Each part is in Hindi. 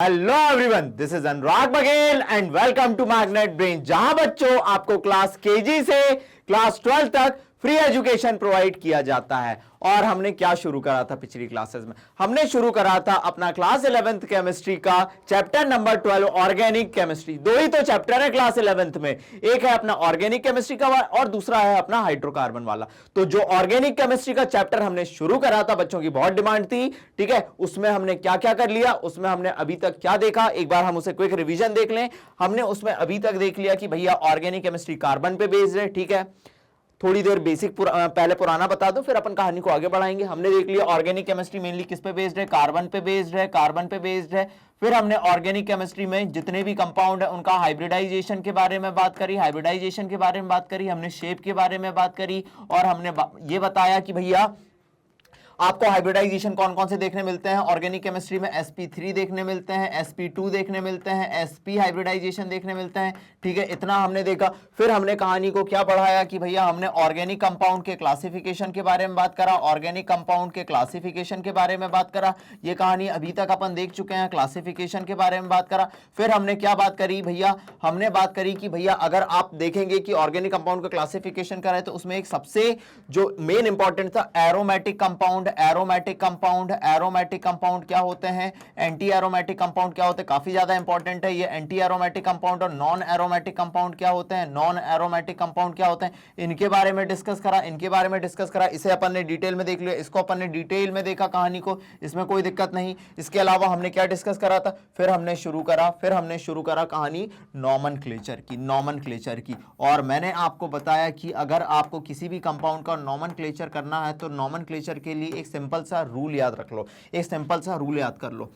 Hello everyone, this is Anurag Baghel and welcome to Magnet Brain, जहां बच्चों आपको क्लास केजी से क्लास 12 तक फ्री एजुकेशन प्रोवाइड किया जाता है। और हमने क्या शुरू करा था पिछली क्लासेस में? हमने शुरू करा था अपना क्लास 11th केमिस्ट्री का चैप्टर नंबर 12 ऑर्गेनिक केमिस्ट्री। दो ही तो चैप्टर है क्लास 11th में, एक है अपना ऑर्गेनिक केमिस्ट्री का और दूसरा है अपना हाइड्रोकार्बन वाला। तो जो ऑर्गेनिक केमिस्ट्री का चैप्टर हमने शुरू करा था, बच्चों की बहुत डिमांड थी, ठीक है। उसमें हमने क्या क्या कर लिया, उसमें हमने अभी तक क्या देखा, एक बार हम उसे क्विक रिवीजन देख लें। हमने उसमें अभी तक देख लिया कि भैया ऑर्गेनिक केमिस्ट्री कार्बन पे बेस्ड है, ठीक है। थोड़ी देर बेसिक पहले पुराना बता दो, फिर अपन कहानी को आगे बढ़ाएंगे। हमने देख लिया ऑर्गेनिक केमिस्ट्री मेनली किस पे बेस्ड है, कार्बन पे बेस्ड है, कार्बन पे बेस्ड है। फिर हमने ऑर्गेनिक केमिस्ट्री में जितने भी कंपाउंड है उनका हाइब्रिडाइजेशन के बारे में बात करी, हाइब्रिडाइजेशन के बारे में बात करी, हमने शेप के बारे में बात करी, और हमने ये बताया कि भैया आपको हाइब्रिडाइजेशन कौन कौन से देखने मिलते हैं ऑर्गेनिक केमिस्ट्री में। sp3 देखने मिलते हैं, sp2 देखने मिलते हैं, sp हाइब्रिडाइजेशन देखने मिलते हैं, ठीक है। इतना हमने देखा। फिर हमने कहानी को क्या बढ़ाया कि भैया हमने ऑर्गेनिक कंपाउंड के क्लासिफिकेशन के बारे में बात करा, ऑर्गेनिक कंपाउंड के क्लासिफिकेशन के बारे में बात करा। ये कहानी अभी तक अपन देख चुके हैं, क्लासिफिकेशन के बारे में बात करा। फिर हमने क्या बात करी भैया, हमने बात करी कि भैया अगर आप देखेंगे कि ऑर्गेनिक कंपाउंड का क्लासिफिकेशन करा है तो उसमें एक सबसे जो मेन इंपॉर्टेंट था aromatic compound. Aromatic compound, aromatic compound क्या होते हैं, एंटी एरोमेटिक कंपाउंड क्या होते हैं, काफी ज्यादा इंपॉर्टेंट है ये एंटी एरोमेटिक कंपाउंड। और नॉन एरोमेटिक कंपाउंड क्या होते हैं, नॉन एरोमेटिक कंपाउंड क्या होते हैं, इनके बारे में डिस्कस करा, इनके बारे में डिस्कस करा। इसे अपन ने डिटेल में देख लिया, इसको अपन ने डिटेल में देखा कहानी को, इसमें कोई दिक्कत नहीं। इसके अलावा हमने क्या डिस्कस करा था, फिर हमने शुरू करा कहानी नॉमेनक्लेचर की, नॉमेनक्लेचर की। और मैंने आपको बताया कि अगर आपको किसी भी कंपाउंड का नॉमेनक्लेचर करना है तो नॉमेनक्लेचर के लिए एक सिंपल सा रूल याद रख लो, एक सिंपल सा रूल याद कर लो।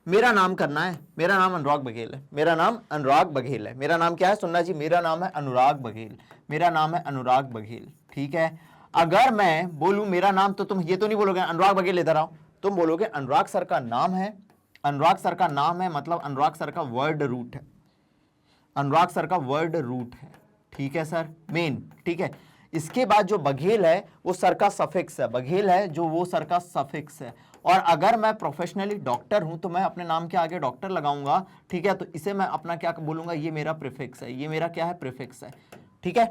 मेरा नाम करना है, मेरा नाम अनुराग बघेल है, मेरा नाम अनुराग बघेल है। मेरा नाम क्या है सुनना जी, मेरा नाम है अनुराग बघेल, मेरा नाम है अनुराग बघेल, ठीक है। अगर मैं बोलूं मेरा नाम तो तुम ये तो नहीं बोलोगे अनुराग बघेल इधर आओ, तुम बोलोगे अनुराग सर का नाम है, अनुराग सर का नाम है, मतलब अनुराग सर का वर्ड रूट है, अनुराग सर का वर्ड रूट है, ठीक है सर, मेन, ठीक है। इसके बाद जो बघेल है वो सर का सफिक्स है, बघेल है जो वो सर का सफिक्स है। और अगर मैं प्रोफेशनली डॉक्टर हूं तो मैं अपने नाम के आगे डॉक्टर लगाऊंगा, ठीक है। तो इसे मैं अपना क्या बोलूंगा, ये मेरा प्रीफिक्स है, ये मेरा क्या है, प्रीफिक्स है, ठीक है।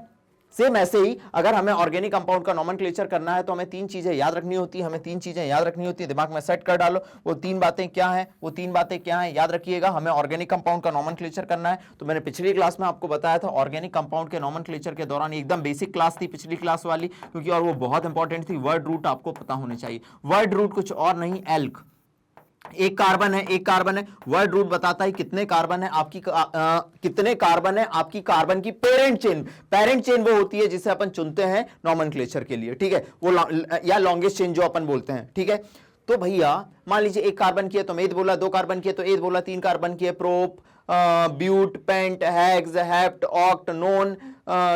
सेम ऐसे ही अगर हमें ऑर्गेनिक कंपाउंड का नॉमेनक्लेचर करना है तो हमें तीन चीजें याद रखनी होती है, हमें तीन चीजें याद रखनी होती है, दिमाग में सेट कर डालो। वो तीन बातें क्या हैं, वो तीन बातें क्या हैं याद रखिएगा। हमें ऑर्गेनिक कंपाउंड का नॉमेनक्लेचर करना है तो मैंने पिछली क्लास में आपको बताया था, ऑर्गेनिक कंपाउंड के नॉमेनक्लेचर के दौरान एकदम बेसिक क्लास थी पिछली क्लास वाली, क्योंकि और वो बहुत इंपॉर्टेंट थी। वर्ड रूट आपको पता होने चाहिए, वर्ड रूट कुछ और नहीं, एल्क। एक कार्बन है, एक कार्बन है, वर्ड रूट बताता है कितने कार्बन है आपकी, कितने कार्बन है आपकी कार्बन की पेरेंट चेन। पेरेंट चेन वो होती है जिसे अपन चुनते हैं नॉमेनक्लेचर के लिए, ठीक है, वो या लॉन्गेस्ट चेन जो अपन बोलते हैं, ठीक है। तो भैया मान लीजिए एक कार्बन की है तो मैं बोला, दो कार्बन की है तो एथ बोला, तीन कार्बन की है prop, but, pent, hex, hept, oct, non,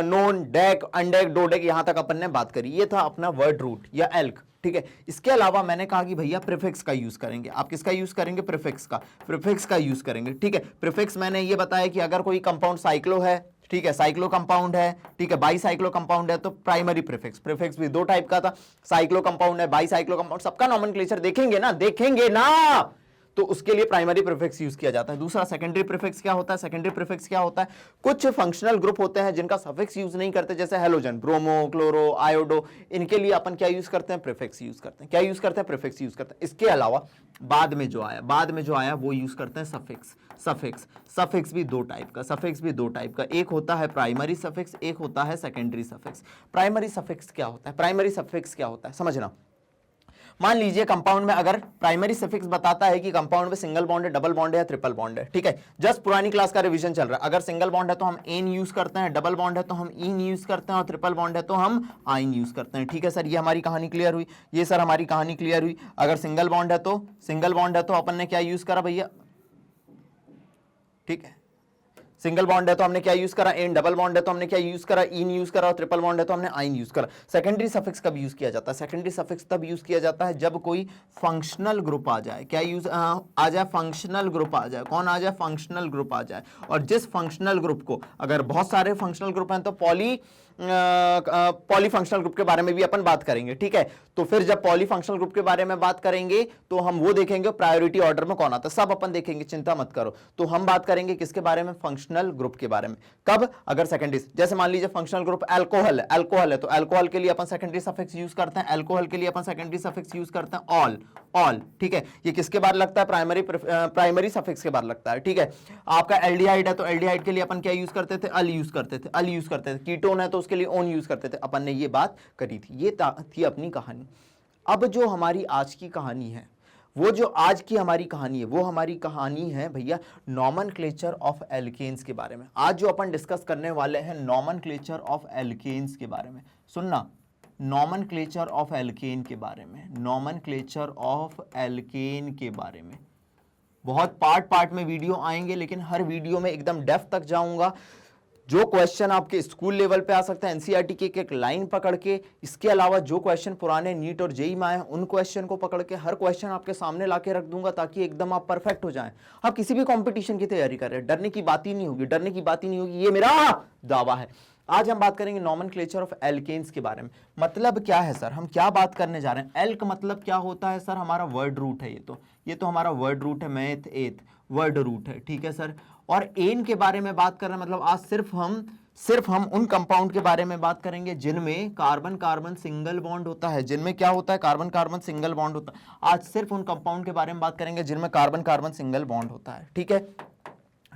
non, dec, undec, dodec, यहां तक अपन ने बात करी। ये था अपना वर्ड रूट या एल्क, ठीक है। इसके अलावा मैंने कहा कि भैया प्रीफिक्स का यूज करेंगे। आप किसका यूज करेंगे, प्रीफिक्स का, प्रीफिक्स का यूज करेंगे, ठीक है। प्रीफिक्स मैंने ये बताया कि अगर कोई कंपाउंड साइक्लो है, ठीक है, साइक्लो कंपाउंड है, ठीक है, बाई साइक्लो कंपाउंड है, तो प्राइमरी प्रीफिक्स, प्रीफिक्स भी दो टाइप का था, साइक्लो कंपाउंड है, बाई साइक्लो कंपाउंड, सबका नॉमेनक्लेचर देखेंगे ना, देखेंगे ना, तो उसके लिए प्राइमरी प्रीफिक्स यूज किया जाता है। दूसरा सेकेंडरी प्रीफिक्स क्या होता है, सेकेंडरी प्रीफिक्स क्या होता है, कुछ फंक्शनल ग्रुप होते हैं जिनका सफिक्स यूज नहीं करते, जैसे हेलोजन, ब्रोमो, क्लोरो, आयोडो, इनके लिए अपन क्या यूज करते हैं, प्रीफिक्स यूज करते हैं। क्या यूज करते हैं, प्रीफिक्स यूज करते हैं। इसके अलावा बाद में जो आया वो यूज करते हैं सफिक्स। सफिक्स, सफिक्स भी दो टाइप का, सफिक्स भी दो टाइप का, एक होता है प्राइमरी सफिक्स, एक होता है सेकेंडरी सफिक्स। प्राइमरी सफिक्स क्या होता है, प्राइमरी सफिक्स क्या होता है समझना। मान लीजिए कंपाउंड में अगर प्राइमरी सफिक्स बताता है कि कंपाउंड में सिंगल बॉन्ड है, डबल बॉन्ड है या ट्रिपल बॉन्ड है, ठीक है। जस्ट पुरानी क्लास का रिवीजन चल रहा है। अगर सिंगल बॉन्ड है तो हम एन यूज करते हैं, डबल बॉन्ड है तो हम इन यूज करते हैं, और ट्रिपल बॉन्ड है तो हम आइन यूज करते हैं, ठीक है सर। ये हमारी कहानी क्लियर हुई, ये सर हमारी कहानी क्लियर हुई। अगर सिंगल बॉन्ड है तो अपन ने क्या यूज करा भैया, ठीक है, सिंगल बॉन्ड है तो हमने क्या यूज करा, एन, डबल बॉन्ड है तो हमने क्या यूज करा, इन यूज करा, और ट्रिपल बॉन्ड है तो हमने आइन यूज करा। सेकेंडरी सफिक्स कब यूज किया जाता है, सेकेंडरी सफिक्स तब यूज किया जाता है जब कोई फंक्शनल ग्रुप आ जाए। क्या यूज आ जाए, फंक्शनल ग्रुप आ जाए। कौन आ जाए, फंक्शनल ग्रुप आ जाए। और जिस फंक्शनल ग्रुप को, अगर बहुत सारे फंक्शनल ग्रुप हैं तो पॉली फंक्शनल ग्रुप के बारे में भी अपन बात करेंगे, ठीक है। तो फिर जब पॉली फंक्शनल ग्रुप के बारे में बात करेंगे तो हम वो देखेंगे प्रायोरिटी ऑर्डर में कौन आता है, सब अपन देखेंगे, चिंता मत करो। तो हम बात करेंगे किसके बारे में, फंक्शनल ग्रुप के बारे में। कब, अगर सेकेंडरी, जैसे मान लीजिए फंक्शनल ग्रुप अल्कोहल है, अल्कोहल है तो अल्कोहल के लिए अपन सेकेंडरी सफिक्स यूज करते हैं, अल्कोहल के लिए अपन सेकेंडरी सफिक्स यूज करते हैं ऑल, ठीक है। ये किसके बाद लगता है, प्राइमरी सफिक्स के बाद लगता है, ठीक है। आपका एल्डिहाइड है तो एल्डिहाइड के लिए अपन क्या यूज करते थे, अल यूज करते थे, कीटोन है तो उसके लिए ओन यूज करते थे। अपन ने ये बात करी थी, ये थी अपनी कहानी। अब जो हमारी आज की कहानी है, वो जो आज की हमारी कहानी है, वो हमारी कहानी है भैया नॉमेनक्लेचर ऑफ एल्केन्स के बारे में। आज जो अपन डिस्कस करने वाले हैं नॉमेनक्लेचर ऑफ एल्केन्स के बारे में। सुनना, नॉमेनक्लेचर ऑफ एल्केन के बारे में, नॉमेनक्लेचर ऑफ एल्केन के बारे में। बहुत पार्ट में वीडियो आएंगे, लेकिन हर वीडियो में एकदम डेप्थ तक जाऊंगा। जो क्वेश्चन आपके स्कूल लेवल पे आ सकता है एनसीईआरटी के एक लाइन पकड़ के, इसके अलावा जो क्वेश्चन पुराने नीट और जेईई में आए उन क्वेश्चन को पकड़ के हर क्वेश्चन आपके सामने लाके रख दूंगा, ताकि एकदम आप परफेक्ट हो जाएं। आप किसी भी कंपटीशन की तैयारी कर रहे हैं, डरने की बात ही नहीं होगी, डरने की बात ही नहीं होगी, ये मेरा दावा है। आज हम बात करेंगे नॉमेनक्लेचर ऑफ एल्केन्स के बारे में। मतलब क्या है सर, हम क्या बात करने जा रहे हैं। एल्क मतलब क्या होता है सर, हमारा वर्ड रूट है। ये तो हमारा वर्ड रूट है, मैथ एथ वर्ड रूट है, ठीक है सर। और एन के बारे में बात कर रहे हैं, मतलब आज सिर्फ हम उन कंपाउंड के बारे में बात करेंगे जिनमें कार्बन कार्बन सिंगल बॉन्ड होता है। जिनमें क्या होता है, कार्बन कार्बन सिंगल बॉन्ड होता है। आज सिर्फ उन कंपाउंड के बारे में बात करेंगे जिनमें कार्बन कार्बन सिंगल बॉन्ड होता है, ठीक है,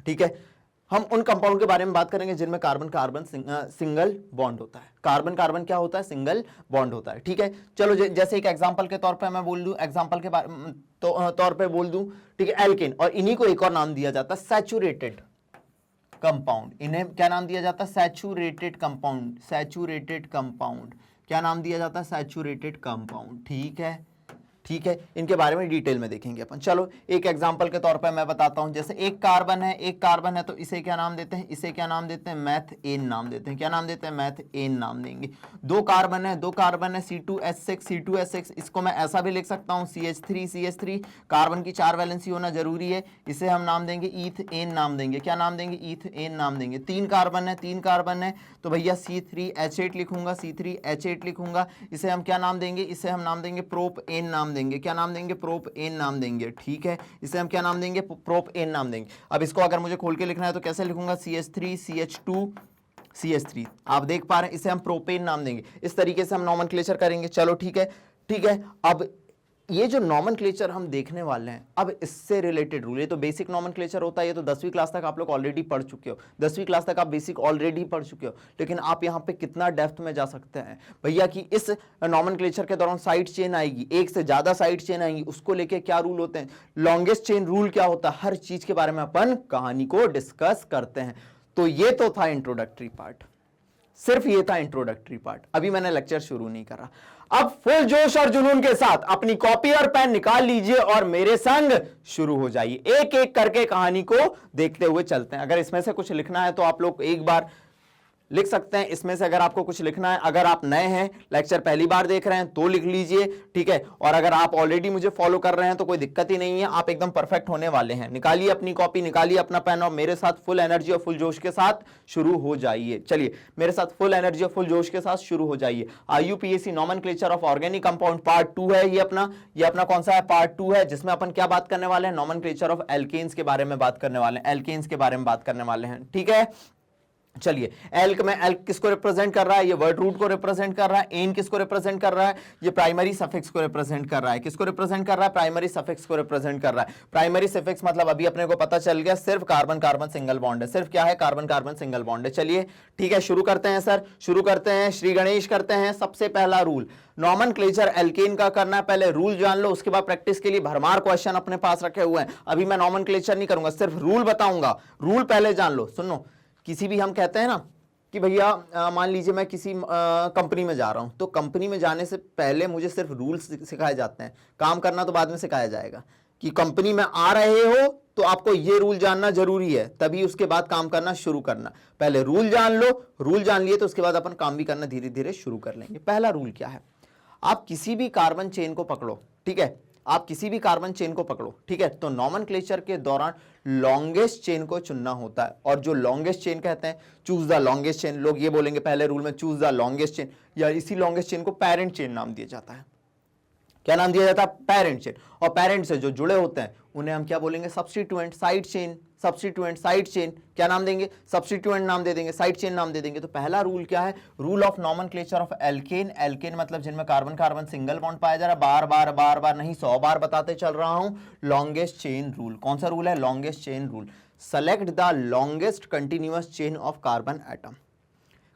ठीक है। हम उन कंपाउंड के बारे में बात करेंगे जिनमें कार्बन कार्बन सिंगल बॉन्ड होता है। कार्बन कार्बन क्या होता है, सिंगल बॉन्ड होता है, ठीक है। चलो जैसे एक एग्जांपल के तौर पे मैं बोल दूं, एग्जांपल के तौर पे बोल दूं, ठीक है, एल्केन। और इन्हीं को एक और नाम दिया जाता है सैचुरेटेड कंपाउंड। इन्हें क्या नाम दिया जाता है, सैचुरेटेड कंपाउंड। सैचुरेटेड कंपाउंड क्या नाम दिया जाता है, सैचुरेटेड कंपाउंड, ठीक है, ठीक है। इनके बारे में डिटेल में देखेंगे अपन। चलो एक एग्जांपल के तौर पे मैं बताता हूं। जैसे एक कार्बन है तो इसे क्या नाम देते हैं, इसे क्या नाम देते हैं, मैथेन नाम देते हैं। क्या नाम देते हैं, मैथेन नाम देंगे। दो कार्बन है C2H6, इसको मैं ऐसा भी लिख सकता हूं CH3। कार्बन की 4 वैलेंसी होना जरूरी है, इसे हम नाम देंगे ईथेन नाम देंगे। क्या नाम देंगे, ईथेन नाम देंगे। तीन कार्बन है तो भैया C3H8 लिखूंगा, C3H8 लिखूंगा। इसे हम क्या नाम देंगे, इसे हम नाम देंगे प्रोपेन नाम देंगे। क्या नाम देंगे, प्रोपेन नाम देंगे, ठीक है। इसे हम क्या नाम देंगे, प्रोपेन नाम देंगे। अब इसको अगर मुझे खोल के लिखना है तो कैसे लिखूंगा, CH3CH2CH3। आप देख पा रहे हैं, इसे हम प्रोपेन नाम देंगे। इस तरीके से हम नॉमेनक्लेचर करेंगे। चलो ठीक है, ठीक है। अब ये जो नॉमेनक्लेचर हम देखने वाले हैं, अब इससे रिलेटेड रूल, ये तो बेसिक नॉमेनक्लेचर होता है, ये तो 10वीं क्लास तक आप लोग ऑलरेडी पढ़ चुके हो। 10वीं क्लास तक आप बेसिक ऑलरेडी पढ़ चुके हो, लेकिन आप यहाँ पे कितना डेप्थ में जा सकते हैं भैया कि इस नॉमेनक्लेचर के दौरान साइड चेन आएगी, एक से ज्यादा साइड चेन आएंगी, उसको लेके क्या रूल होते हैं, लॉन्गेस्ट चेन रूल क्या होता है, हर चीज के बारे में अपन कहानी को डिस्कस करते हैं। तो ये तो था इंट्रोडक्टरी पार्ट, सिर्फ ये था इंट्रोडक्टरी पार्ट। अभी मैंने लेक्चर शुरू नहीं करा। अब फुल जोश और जुनून के साथ अपनी कॉपी और पेन निकाल लीजिए और मेरे संग शुरू हो जाइए। एक एक करके कहानी को देखते हुए चलते हैं। अगर इसमें से कुछ लिखना है तो आप लोग एक बार लिख सकते हैं। इसमें से अगर आपको कुछ लिखना है, अगर आप नए हैं, लेक्चर पहली बार देख रहे हैं तो लिख लीजिए, ठीक है। और अगर आप ऑलरेडी मुझे फॉलो कर रहे हैं तो कोई दिक्कत ही नहीं है, आप एकदम परफेक्ट होने वाले हैं। निकालिए अपनी कॉपी, निकालिए अपना पेन और मेरे साथ फुल एनर्जी और फुल जोश के साथ शुरू हो जाइए। चलिए मेरे साथ फुल एनर्जी और फुल जोश के साथ शुरू हो जाइए। IUPAC nomenclature of organic compound part 2 है ये अपना कौन सा है, पार्ट 2 है, जिसमें अपन क्या बात करने वाले हैं, नॉमेनक्लेचर ऑफ एल्केन्स के बारे में बात करने वाले हैं, एल्केन्स के बारे में बात करने वाले हैं, ठीक है। चलिए एल्क में एल्क किसको रिप्रेजेंट कर रहा है, ये वर्ड रूट को रिप्रेजेंट कर रहा है। एन किसको रिप्रेजेंट कर रहा है, ये प्राइमरी सफिक्स को रिप्रेजेंट कर रहा है। किसको रिप्रेजेंट कर रहा है, प्राइमरी सफिक्स को रिप्रेजेंट कर रहा है। प्राइमरी सफिक्स मतलब अभी अपने को पता चल गया, सिर्फ कार्बन कार्बन सिंगल बॉन्ड है। सिर्फ क्या है, कार्बन कार्बन सिंगल बॉन्ड है। चलिए ठीक है, शुरू करते हैं सर, शुरू करते हैं, श्री गणेश करते हैं। सबसे पहला रूल नॉमेनक्लेचर एल्केन का करना है। पहले रूल जान लो, उसके बाद प्रैक्टिस के लिए भरमार क्वेश्चन अपने पास रखे हुए हैं। अभी मैं नॉमेनक्लेचर नहीं करूंगा, सिर्फ रूल बताऊंगा। रूल पहले जान लो। सुनो, किसी भी हम कहते हैं ना कि भैया मान लीजिए मैं किसी कंपनी में जा रहा हूं, तो कंपनी में जाने से पहले मुझे सिर्फ रूल्स सिखाए जाते हैं, काम करना तो बाद में सिखाया जाएगा। कि कंपनी में आ रहे हो तो आपको ये रूल जानना जरूरी है, तभी उसके बाद काम करना शुरू करना। पहले रूल जान लो, रूल जान लिए तो उसके बाद अपन काम भी करना धीरे धीरे शुरू कर लेंगे। पहला रूल क्या है, आप किसी भी कार्बन चेन को पकड़ो, ठीक है, आप किसी भी कार्बन चेन को पकड़ो, ठीक है, तो नॉमेनक्लेचर के दौरान लॉन्गेस्ट चेन को चुनना होता है। और जो लॉन्गेस्ट चेन कहते हैं, चूज द लॉन्गेस्ट चेन, लोग ये बोलेंगे पहले रूल में चूज द लॉन्गेस्ट चेन, या इसी लॉन्गेस्ट चेन को पेरेंट चेन नाम दिया जाता है। क्या नाम दिया जाता है? Parent chain. और पेरेंट से जो जुड़े होते हैं उन्हें हम क्या बोलेंगे? Substituent, side chain, substituent, side chain. क्या नाम देंगे? सब्स्टिट्यूएंट नाम दे देंगे, साइड चेन नाम दे देंगे। तो पहला रूल क्या है? Rule of nomenclature of alkane. Alkane मतलब जिनमें कार्बन कार्बन सिंगल बॉन्ड पाया जा रहा है। बार बार नहीं 100 बार बताते चल रहा हूं, लॉन्गेस्ट चेन रूल। कौन सा रूल है? Longest chain rule. Select the longest continuous chain of carbon atom.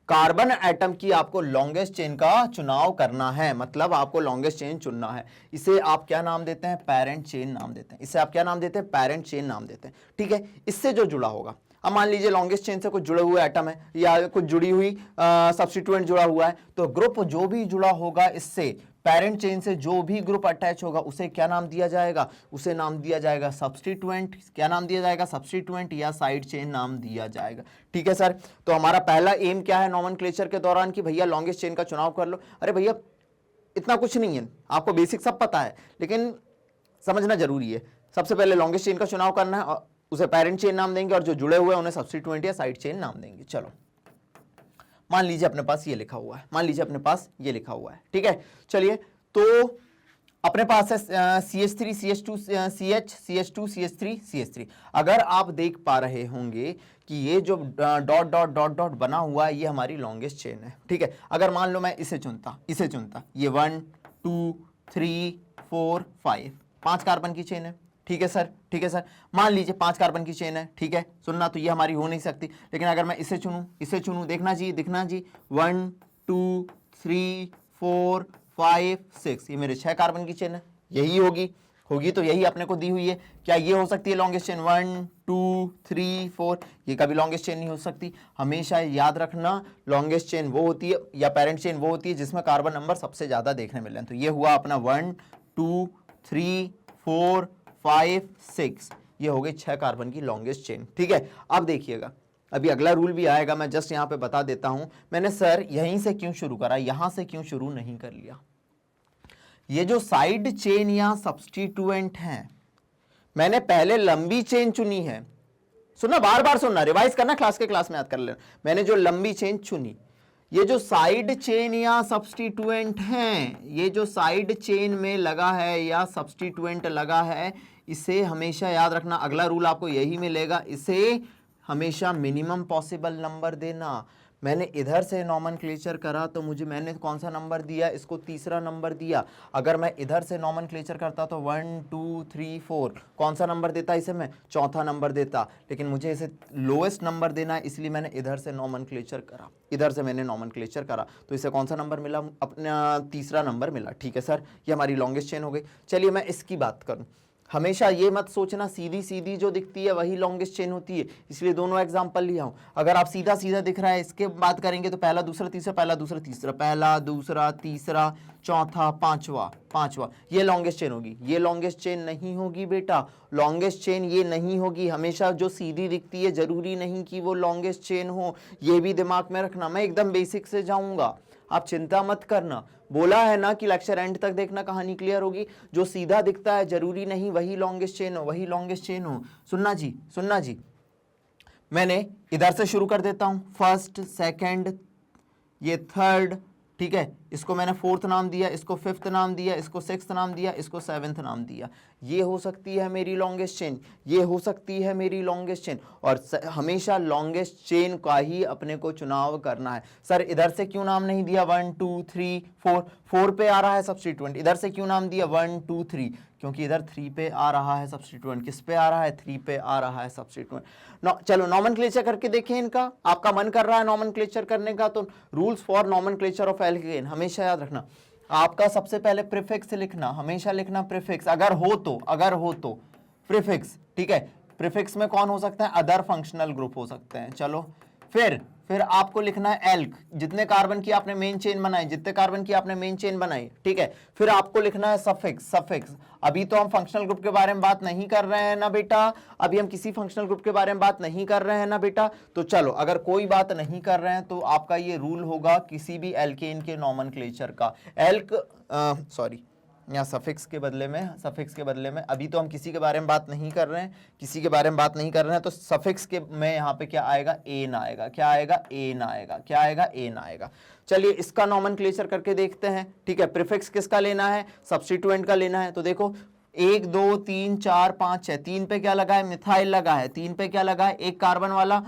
Carbon atom की आपको लॉन्गेस्ट चेन का चुनाव करना है, मतलब आपको लॉन्गेस्ट चेन चुनना है। इसे आप क्या नाम देते हैं? पेरेंट चेन नाम देते हैं। इसे आप क्या नाम देते हैं? पेरेंट चेन नाम देते हैं, ठीक है। इससे जो जुड़ा होगा, अब मान लीजिए लॉन्गेस्ट चेन से कुछ जुड़े हुए एटम है या कुछ जुड़ी हुई सब्स्टिट्यूएंट जुड़ा हुआ है, तो ग्रुप जो भी जुड़ा होगा इससे, पेरेंट चेन से जो भी ग्रुप अटैच होगा उसे क्या नाम दिया जाएगा? उसे नाम दिया जाएगा सब्स्टिट्यूएंट। क्या नाम दिया जाएगा? सब्स्टिट्यूएंट या साइड चेन नाम दिया जाएगा, ठीक है सर। तो हमारा पहला एम क्या है नॉमेनक्लेचर के दौरान? कि भैया लॉन्गेस्ट चेन का चुनाव कर लो। अरे भैया इतना कुछ नहीं है, आपको बेसिक सब पता है, लेकिन समझना जरूरी है। सबसे पहले लॉन्गेस्ट चेन का चुनाव करना है और उसे पेरेंट चेन नाम देंगे, और जो जुड़े हुए उन्हें सब्स्टिट्यूएंट या साइड चेन नाम देंगे। चलो मान लीजिए अपने पास ये लिखा हुआ है, मान लीजिए अपने पास ये लिखा हुआ है, ठीक है। चलिए तो अपने पास है CH3 CH2 CH CH2 CH3 CH3। अगर आप देख पा रहे होंगे कि ये जो डॉट डॉट डॉट डॉट बना हुआ है ये हमारी लॉन्गेस्ट चेन है, ठीक है। अगर मान लो मैं इसे चुनता, ये 1 2 3 4 5 5 कार्बन की चेन है, ठीक है सर, ठीक है सर। मान लीजिए 5 कार्बन की चेन है, ठीक है। सुनना, तो ये हमारी हो नहीं सकती, लेकिन अगर मैं इसे चुनूं, देखना जी 1 2 3 4 5 6, ये मेरे 6 कार्बन की चेन है। यही होगी तो यही अपने को दी हुई है। क्या ये हो सकती है लॉन्गेस्ट चेन? 1 2 3 4, ये कभी लॉन्गेस्ट चेन नहीं हो सकती। हमेशा याद रखना, लॉन्गेस्ट चेन वो होती है या पेरेंट चेन वो होती है जिसमें कार्बन नंबर सबसे ज्यादा देखने मिले। तो ये हुआ अपना 1 2 3 4 5 6, ये हो गई 6 कार्बन की लॉन्गेस्ट चेन, ठीक है। अब देखिएगा, अभी अगला रूल भी आएगा, मैं जस्ट यहां पे बता देता हूं। मैंने सर यहीं से क्यों शुरू करा, यहां से क्यों शुरू नहीं कर लिया? ये जो साइड चेन या सब्स्टिट्यूएंट हैं, मैंने पहले लंबी चेन चुनी है। सुनना, बार बार सुनना, रिवाइज करना, क्लास के क्लास में याद कर लेना। मैंने जो लंबी चेन चुनी, ये जो साइड चेन या सब्स्टिट्यूएंट हैं, ये जो साइड चेन में लगा है या सब्स्टिट्यूएंट लगा है, इसे हमेशा याद रखना। अगला रूल आपको यही मिलेगा, इसे हमेशा मिनिमम पॉसिबल नंबर देना। मैंने इधर से नॉमेनक्लेचर करा तो मैंने कौन सा नंबर दिया? इसको तीसरा नंबर दिया। अगर मैं इधर से नॉमेनक्लेचर करता तो 1 2 3 4, कौन सा नंबर देता इसे? मैं चौथा नंबर देता, लेकिन मुझे इसे लोएस्ट नंबर देना है, इसलिए मैंने इधर से नॉमेनक्लेचर करा, तो इसे कौन सा नंबर मिला? अपना तीसरा नंबर मिला, ठीक है सर। ये हमारी लॉन्गेस्ट चेन हो गई। चलिए मैं इसकी बात करूँ। हमेशा ये मत सोचना सीधी सीधी जो दिखती है वही लॉन्गेस्ट चेन होती है, इसलिए दोनों एग्जांपल लिया हूं। अगर आप सीधा सीधा दिख रहा है इसके बात करेंगे तो पहला दूसरा तीसरा, पहला दूसरा तीसरा, पहला दूसरा तीसरा चौथा पांचवा, ये लॉन्गेस्ट चेन होगी। ये लॉन्गेस्ट चेन नहीं होगी बेटा, लॉन्गेस्ट चेन ये नहीं होगी। हमेशा जो सीधी दिखती है जरूरी नहीं कि वो लॉन्गेस्ट चेन हो, ये भी दिमाग में रखना। मैं एकदम बेसिक से जाऊंगा, आप चिंता मत करना। बोला है ना कि लेक्चर एंड तक देखना, कहानी क्लियर होगी। जो सीधा दिखता है जरूरी नहीं वही लॉन्गेस्ट चेन हो, सुनना जी। मैंने इधर से शुरू कर देता हूं, फर्स्ट सेकंड, ये थर्ड, ठीक है। इसको मैंने फोर्थ नाम दिया, इसको फिफ्थ नाम दिया, इसको सिक्स्थ नाम दिया, इसको सेवेंथ नाम दिया। ये हो सकती है मेरी लॉन्गेस्ट चेन, ये हो सकती है मेरी लॉन्गेस्ट चेन। और हमेशा लॉन्गेस्ट चेन का ही अपने को चुनाव करना है। सर इधर से क्यों नाम नहीं दिया 1 2 3 4? 4 पे आ रहा है सब्स्टिट्यूएंट। इधर से क्यों नाम दिया 1 2 3? क्योंकि इधर 3 पे आ रहा है सब्स्टिट्यूएंट। किस पे आ रहा है? 3 पे आ रहा है सब्स्टिट्यूएंट। चलो नॉमेनक्लेचर करके देखें इनका। आपका मन कर रहा है नॉमेनक्लेचर करने का, तो rules for nomenclature of alkene हमेशा याद रखना। आपका सबसे पहले प्रीफिक्स लिखना, हमेशा लिखना प्रीफिक्स। अगर हो तो प्रीफिक्स, ठीक है। प्रीफिक्स में कौन हो सकता है? अदर फंक्शनल ग्रुप हो सकते हैं। चलो फिर आपको लिखना है एल्क, जितने कार्बन की आपने मेन चेन बनाई, जितने कार्बन की आपने मेन चेन बनाई, ठीक है। फिर आपको लिखना है सफिक्स, सफिक्स। अभी तो हम फंक्शनल ग्रुप के बारे में बात नहीं कर रहे हैं ना बेटा, अभी हम किसी फंक्शनल ग्रुप के बारे में बात नहीं कर रहे हैं ना बेटा। तो चलो, अगर कोई बात नहीं कर रहे हैं तो आपका ये रूल होगा किसी भी एल्केन के नॉमेनक्लेचर का, एल्क सॉरी यहाँ सफिक्स के बदले में अभी तो हम किसी के बारे में बात नहीं कर रहे हैं, किसी के बारे में बात नहीं कर रहे हैं, तो सफिक्स के में यहाँ पे क्या आएगा, एन आएगा। क्या आएगा, एन आएगा। क्या आएगा, एन आएगा। चलिए इसका नॉमेनक्लेचर करके देखते हैं, ठीक है। प्रीफिक्स किसका लेना है, सब्स्टिट्यूएंट का लेना है। तो देखो 1 2 3 4 5 6, 3 पे क्या लगा है, मिथाइल लगा है। 3 पे क्या लगा है, एक कार्बन वाला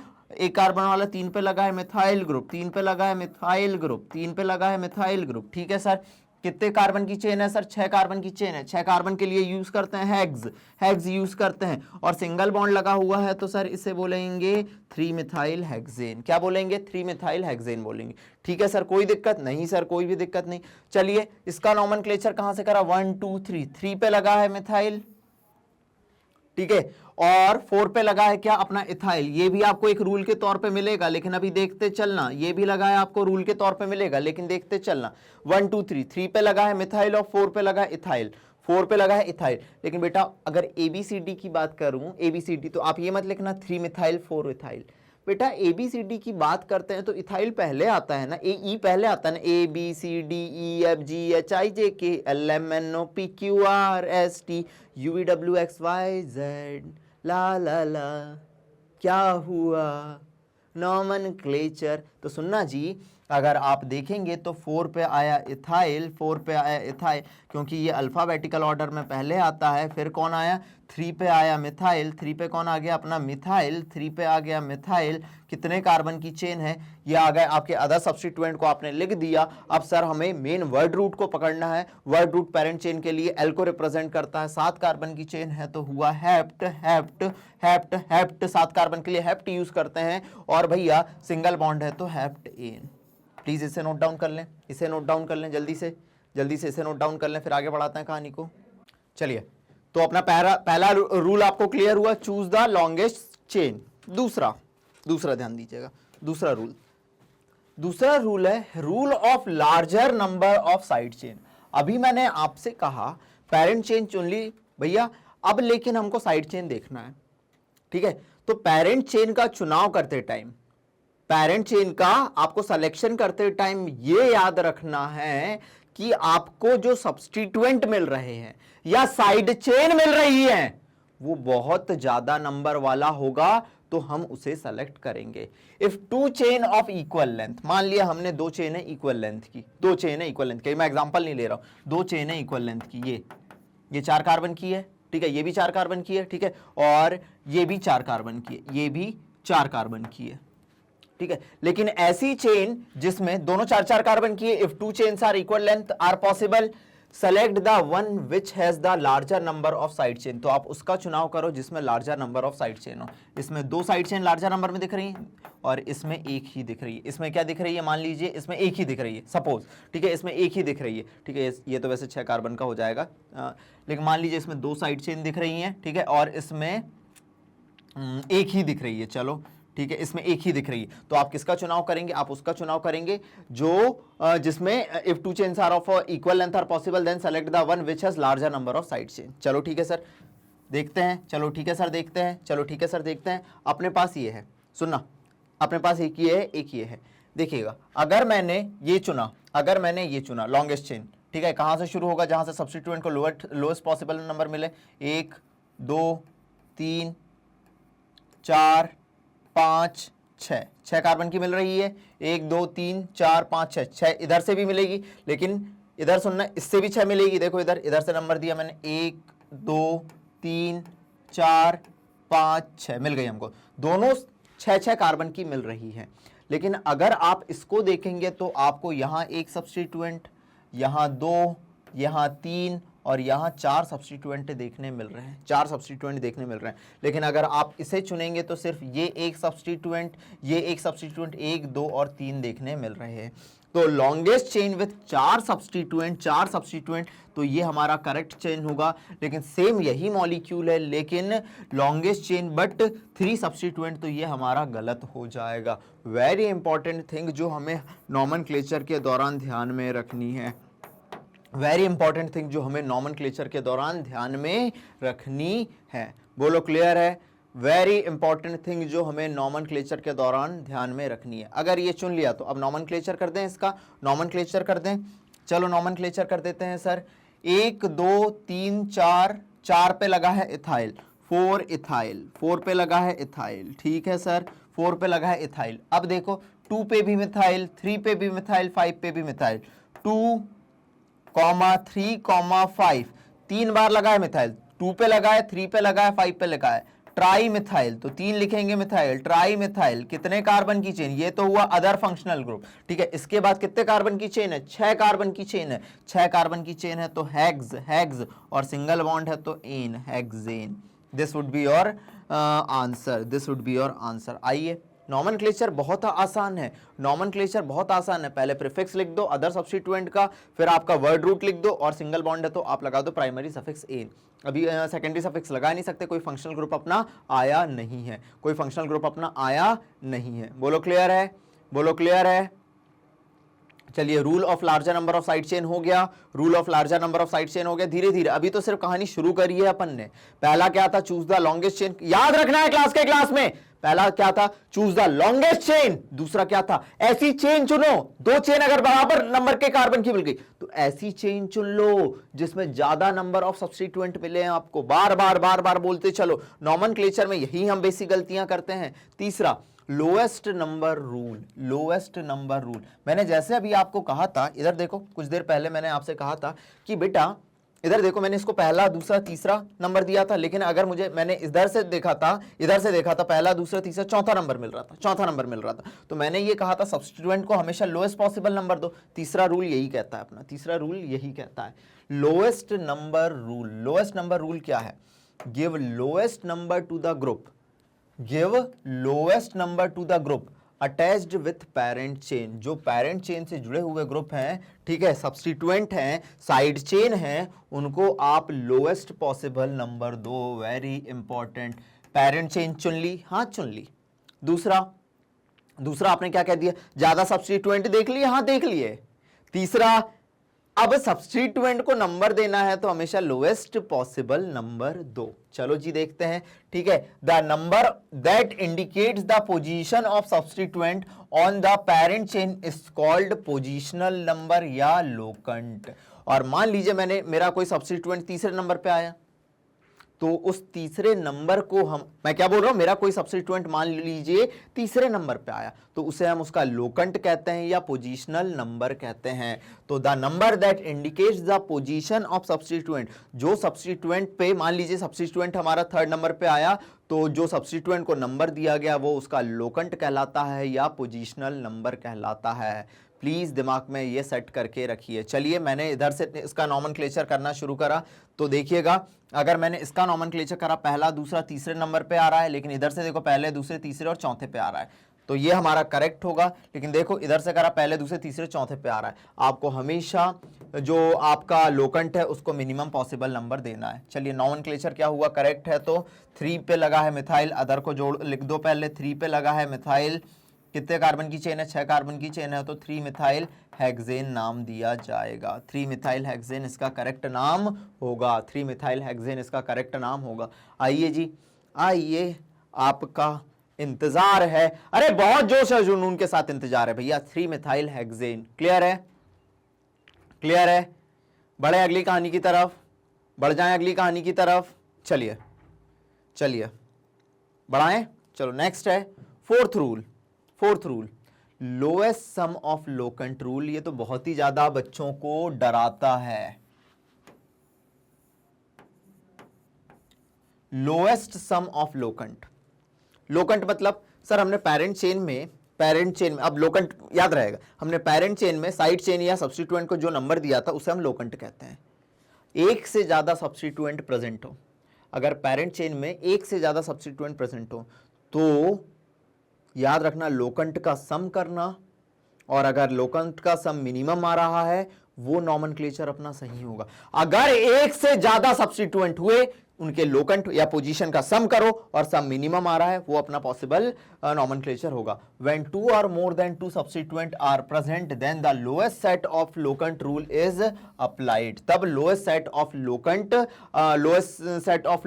3 पे लगा है मिथाइल ग्रुप, 3 पे लगा है मिथाइल ग्रुप, 3 पे लगा है मिथाइल ग्रुप, ठीक है सर। कितने कार्बन की चेन है सर, 6 कार्बन की चेन है। 6 कार्बन के लिए यूज करते हैं हेक्स, हेक्स यूज करते हैं। और सिंगल बॉन्ड लगा हुआ है तो सर इसे बोलेंगे 3 मिथाइल हेक्सेन। क्या बोलेंगे, 3 मिथाइल हेक्सेन बोलेंगे, ठीक है सर। कोई दिक्कत नहीं सर, कोई भी दिक्कत नहीं। चलिए इसका नॉमेनक्लेचर कहां से करा, 1 2 3, 3 पे लगा है मिथाइल, ठीक है। और 4 पे लगा है क्या, अपना इथाइल। ये भी आपको एक रूल के तौर पे मिलेगा, लेकिन अभी देखते चलना। ये भी लगा है आपको रूल के तौर पे मिलेगा, लेकिन देखते चलना। 1 2 3, 3 पे लगा है मिथाइल और 4 पे लगा है इथाइल, 4 पे लगा है इथाइल। लेकिन बेटा अगर ABCD की बात करूं, ABCD, तो आप ये मत लिखना 3 मिथाइल 4 इथाइल। बेटा ABCD की बात करते हैं तो इथाइल पहले आता है ना, AE पहले आता है ना, ABCDEFGHIJKLMNOPQRSTUVWXYZ ला ला ला। क्या हुआ, नॉमेनक्लेचर। तो सुनना जी, अगर आप देखेंगे तो 4 पे आया इथाइल, 4 पे आया इथाइल, क्योंकि ये अल्फाबेटिकल ऑर्डर में पहले आता है। फिर कौन आया, 3 पे आया मिथाइल, 3 पे कौन आ गया, अपना मिथाइल, 3 पे आ गया मिथाइल। कितने कार्बन की चेन है, ये आ गए आपके अदर सब्स्टिट्यूएंट को आपने लिख दिया। अब सर हमें मेन वर्ड रूट को पकड़ना है। वर्ड रूट पेरेंट चेन के लिए एल को रिप्रेजेंट करता है, 7 कार्बन की चेन है तो हुआ hept, hept, hept, hept. 7 carbon के लिए हेप्ट यूज करते हैं। और भैया सिंगल बॉन्ड है तो हेप्ट एन। प्लीज इसे नोट डाउन कर लें, इसे नोट डाउन कर लें, जल्दी से इसे नोट डाउन कर लें, फिर आगे बढ़ाते हैं कहानी को। चलिए, तो अपना पहला रूल आपको क्लियर हुआ, चूज द लॉन्गेस्ट चेन। दूसरा ध्यान दीजिएगा, दूसरा रूल है rule of larger number of side chain. अभी मैंने आपसे कहा पेरेंट चेन चुन ली भैया, अब लेकिन हमको साइड चेन देखना है, ठीक है। तो पेरेंट चेन का चुनाव करते टाइम, पेरेंट चेन का आपको सिलेक्शन करते टाइम ये याद रखना है कि आपको जो सब्स्टिट्यूएंट मिल रहे हैं या साइड चेन मिल रही है वो बहुत ज्यादा नंबर वाला होगा, तो हम उसे सेलेक्ट करेंगे। If 2 chain of equal length, मान लिया हमने 2 चेन है इक्वल लेंथ की, 2 चेन है इक्वल लेंथ की, मैं एग्जांपल नहीं ले रहा हूं, 2 चेन है इक्वल लेंथ की, ये 4 कार्बन की है, ठीक है, ये भी 4 कार्बन की है, ठीक है, और ये भी 4 कार्बन की है, ये भी 4 कार्बन की है, ठीक है। लेकिन ऐसी चेन जिसमें दोनों 4-4 कार्बन की है, if 2 chains are equal length are possible, select the one which has the larger number of side chain. तो आप उसका चुनाव करो जिसमें larger number of side chain हो। इसमें 2 साइड चेन लार्जर नंबर में दिख रही है और इसमें एक ही दिख रही है। इसमें क्या दिख रही है, मान लीजिए इसमें एक ही दिख रही है, सपोज, ठीक है, इसमें एक ही दिख रही है, ठीक है। ये तो वैसे 6 कार्बन का हो जाएगा, लेकिन मान लीजिए इसमें 2 साइड चेन दिख रही हैं, ठीक है, और इसमें एक ही दिख रही है, चलो ठीक है, इसमें एक ही दिख रही है, तो आप किसका चुनाव करेंगे, आप उसका चुनाव करेंगे जो जिसमें if 2 chains are of equal length are possible, then select the one which has larger number of side chain. चलो ठीक है सर, देखते हैं, चलो ठीक है सर, देखते हैं, चलो ठीक है सर, देखते हैं। अपने पास ये है, सुनना, अपने पास एक ये है, एक ये है। देखिएगा, अगर मैंने ये चुना लॉन्गेस्ट चेन, ठीक है, कहां से शुरू होगा, जहां से सब्स्टिट्यूएंट को लोएस्ट पॉसिबल नंबर मिले, 1 2 3 4 5 6 कार्बन की मिल रही है, 1 2 3 4 5 6 इधर से भी मिलेगी, लेकिन इधर सुनना, इससे भी 6 मिलेगी। देखो इधर से नंबर दिया मैंने, 1 2 3 4 5 6 मिल गई हमको, दोनों 6 कार्बन की मिल रही है। लेकिन अगर आप इसको देखेंगे तो आपको यहाँ एक सब्स्टिट्यूएंट, यहाँ 2, यहाँ 3 और यहाँ 4 सब्स्टिट्यूएंट देखने मिल रहे हैं, 4 सब्स्टिट्यूएंट देखने मिल रहे हैं। लेकिन अगर आप इसे चुनेंगे तो सिर्फ ये एक सब्स्टिट्यूएंट, 1 2 और 3 देखने मिल रहे हैं। तो लॉन्गेस्ट चेन विथ 4 सब्स्टिट्यूएंट, तो ये हमारा करेक्ट चेन होगा। लेकिन सेम यही मॉलिक्यूल है लेकिन लॉन्गेस्ट चेन बट 3 सब्स्टिट्यूएंट, तो ये हमारा गलत हो जाएगा। वेरी इंपॉर्टेंट थिंग जो हमें नॉमेनक्लेचर के दौरान ध्यान में रखनी है, वेरी इंपॉर्टेंट थिंग जो हमें नॉमेनक्लेचर के दौरान ध्यान में रखनी है। बोलो क्लियर है? वेरी इंपॉर्टेंट थिंग जो हमें नॉमेनक्लेचर के दौरान ध्यान में रखनी है। अगर ये चुन लिया तो अब नॉमेनक्लेचर कर दें, इसका नॉमेनक्लेचर कर दें। चलो नॉमेनक्लेचर कर देते हैं सर। 1 2 3 4, 4 पे लगा है इथाइल, 4 इथाइल, 4 पे लगा है इथाइल, ठीक है सर, 4 पे लगा है इथाइल। अब देखो 2 पे भी मिथाइल, 3 पे भी मिथाइल, 5 पे भी मिथाइल, 2, 3, 5, 3 बार लगा है मिथाइल, 2 पे लगा है, 3 पे लगा है, 5 पे लगा है। ट्राई मिथाइल, तो 3 लिखेंगे मिथाइल, ट्राई मिथाइल, कितने कार्बन की चेन? ये तो हुआ अदर फंक्शनल ग्रुप, ठीक है। इसके बाद कितने कार्बन की चेन है? 6 कार्बन की चेन है, 6 कार्बन की चेन है तो हेक्स, और सिंगल बॉन्ड है तो ane, hexane. This would be your answer, this would be your answer. आइए, नॉमेनक्लेचर बहुत आसान है, नॉमेनक्लेचर बहुत आसान है। पहले प्रीफिक्स लिख दो अदर सब्स्टिट्यूएंट का, फिर आपका वर्ड रूट लिख दो, और सिंगल बॉन्ड है तो आप लगा दो प्राइमरी सफिक्स एन। अभी सेकेंडरी सफिक्स लगा नहीं सकते, कोई फंक्शनल ग्रुप अपना आया नहीं है, कोई फंक्शनल ग्रुप अपना आया नहीं है। बोलो क्लियर है? बोलो क्लियर है? चलिए, rule of larger number of side chain हो गया, rule of larger number of side chain हो गया। धीरे धीरे, अभी तो सिर्फ कहानी शुरू करी है अपन ने। पहला क्या था? चूज द लॉन्गेस्ट चेन, याद रखना है क्लास में। पहला क्या था? Choose the longest chain. दूसरा क्या था? ऐसी चेन चुनो, 2 चेन अगर बराबर नंबर के कार्बन की मिल गई तो ऐसी चेन चुन लो जिसमें ज्यादा नंबर ऑफ सब्स्टिट्यूएंट मिले हैं आपको। बार बार बोलते चलो, नॉमेनक्लेचर में यही हम बेसिक गलतियां करते हैं। तीसरा, lowest number rule, lowest number rule. मैंने जैसे अभी आपको कहा था, इधर देखो, कुछ देर पहले मैंने आपसे कहा था कि बेटा इधर देखो, मैंने इसको पहला दूसरा तीसरा नंबर दिया था, लेकिन अगर मैंने इधर से देखा था पहला दूसरा तीसरा चौथा नंबर मिल रहा था, तो मैंने ये कहा था सब्स्टिट्यूएंट को हमेशा लोएस्ट पॉसिबल नंबर दो। तीसरा रूल यही कहता है अपना, तीसरा रूल यही कहता है, lowest number rule. Lowest number rule क्या है? Give lowest number two the group, give lowest number two the group attached with parent chain. जो पेरेंट चेन से जुड़े हुए ग्रुप हैं, ठीक है, सब्स्टिट्यूएंट हैं, साइड चेन हैं, उनको आप लोएस्ट पॉसिबल नंबर दो। Very important. पेरेंट चेन चुन ली, हाँ चुन ली। दूसरा आपने क्या कह दिया? ज्यादा सब्स्टिट्यूएंट देख लिए, हाँ देख लिए। तीसरा, अब सब्स्टिट्यूएंट को नंबर देना है तो हमेशा लोएस्ट पॉसिबल नंबर दो। चलो जी देखते हैं, ठीक है। The number that indicates the position of substituent on the parent chain is called positional number या लोकंट। और मान लीजिए मेरा कोई सब्स्टिट्यूएंट तीसरे नंबर पे आया, तो उस तीसरे नंबर को मैं क्या बोल रहा हूं, मेरा कोई सब्स्टिट्यूएंट मान लीजिए तीसरे नंबर पे आया, तो उसे हम उसका लोकंट कहते हैं या पोजीशनल नंबर कहते हैं। तो the number that indicates the position of substituent, जो सब्स्टिट्यूएंट पे, मान लीजिए सब्स्टिट्यूएंट हमारा 3rd नंबर पे आया, तो जो सब्स्टिट्यूएंट को नंबर दिया गया वो उसका लोकंट कहलाता है या पोजीशनल नंबर कहलाता है। प्लीज दिमाग में ये सेट करके रखिए। चलिए, मैंने इधर से इसका नॉमेनक्लेचर करना शुरू करा, तो देखिएगा, अगर मैंने इसका नॉमेनक्लेचर करा, पहला दूसरा तीसरे नंबर पे आ रहा है, लेकिन इधर से देखो पहले दूसरे तीसरे और चौथे पे आ रहा है, तो ये हमारा करेक्ट होगा। लेकिन देखो इधर से करा, पहले दूसरे तीसरे चौथे पे आ रहा है। आपको हमेशा जो आपका लोकंट है उसको मिनिमम पॉसिबल नंबर देना है। चलिए, नॉमेनक्लेचर क्या हुआ? करेक्ट है, तो 3 पे लगा है मिथाइल, अदर को जोड़ लिख दो पहले। 3 पे लगा है मिथाइल, कितने कार्बन की चेन है? 6 कार्बन की चेन है, तो 3 मिथाइल हेक्सेन नाम दिया जाएगा। 3 मिथाइल हेक्सेन इसका करेक्ट नाम होगा, 3 मिथाइल हेक्सेन इसका करेक्ट नाम होगा। आइए जी, आइए, आपका इंतजार है, अरे बहुत जोश और जुनून के साथ इंतजार है भैया। 3 मिथाइल हेक्सेन, क्लियर है? क्लियर है? बढ़े अगली कहानी की तरफ, बढ़ जाएं अगली कहानी की तरफ। चलिए चलिए बढ़ाएं, चलो नेक्स्ट है fourth rule, lowest sum of locant rule. ये तो बहुत ही ज्यादा बच्चों को डराता है। लोएस्ट सम ऑफ लोकंट, लोकंट मतलब सर हमने पेरेंट चेन में, अब लोकंट याद रहेगा, हमने पेरेंट चेन में साइड चेन या सब्स्टिट्यूएंट को जो नंबर दिया था उसे हम लोकंट कहते हैं। एक से ज्यादा सब्स्टिट्यूएंट प्रेजेंट हो, अगर पेरेंट चेन में एक से ज्यादा सब्स्टिट्यूएंट प्रेजेंट हो तो याद रखना लोकंट का सम करना और अगर लोकंट का सम मिनिमम आ रहा है वो नॉमेनक्लेचर अपना सही होगा। अगर एक से ज्यादा सब्स्टिट्यूएंट हुए, उनके लोकंट या पोजीशन का सम करो और सम मिनिमम आ रहा है, वो अपना पॉसिबल नॉमेनक्लेचर होगा। व्हेन टू और more than two substituents are present then the lowest set of locant rule is applied. तब lowest set of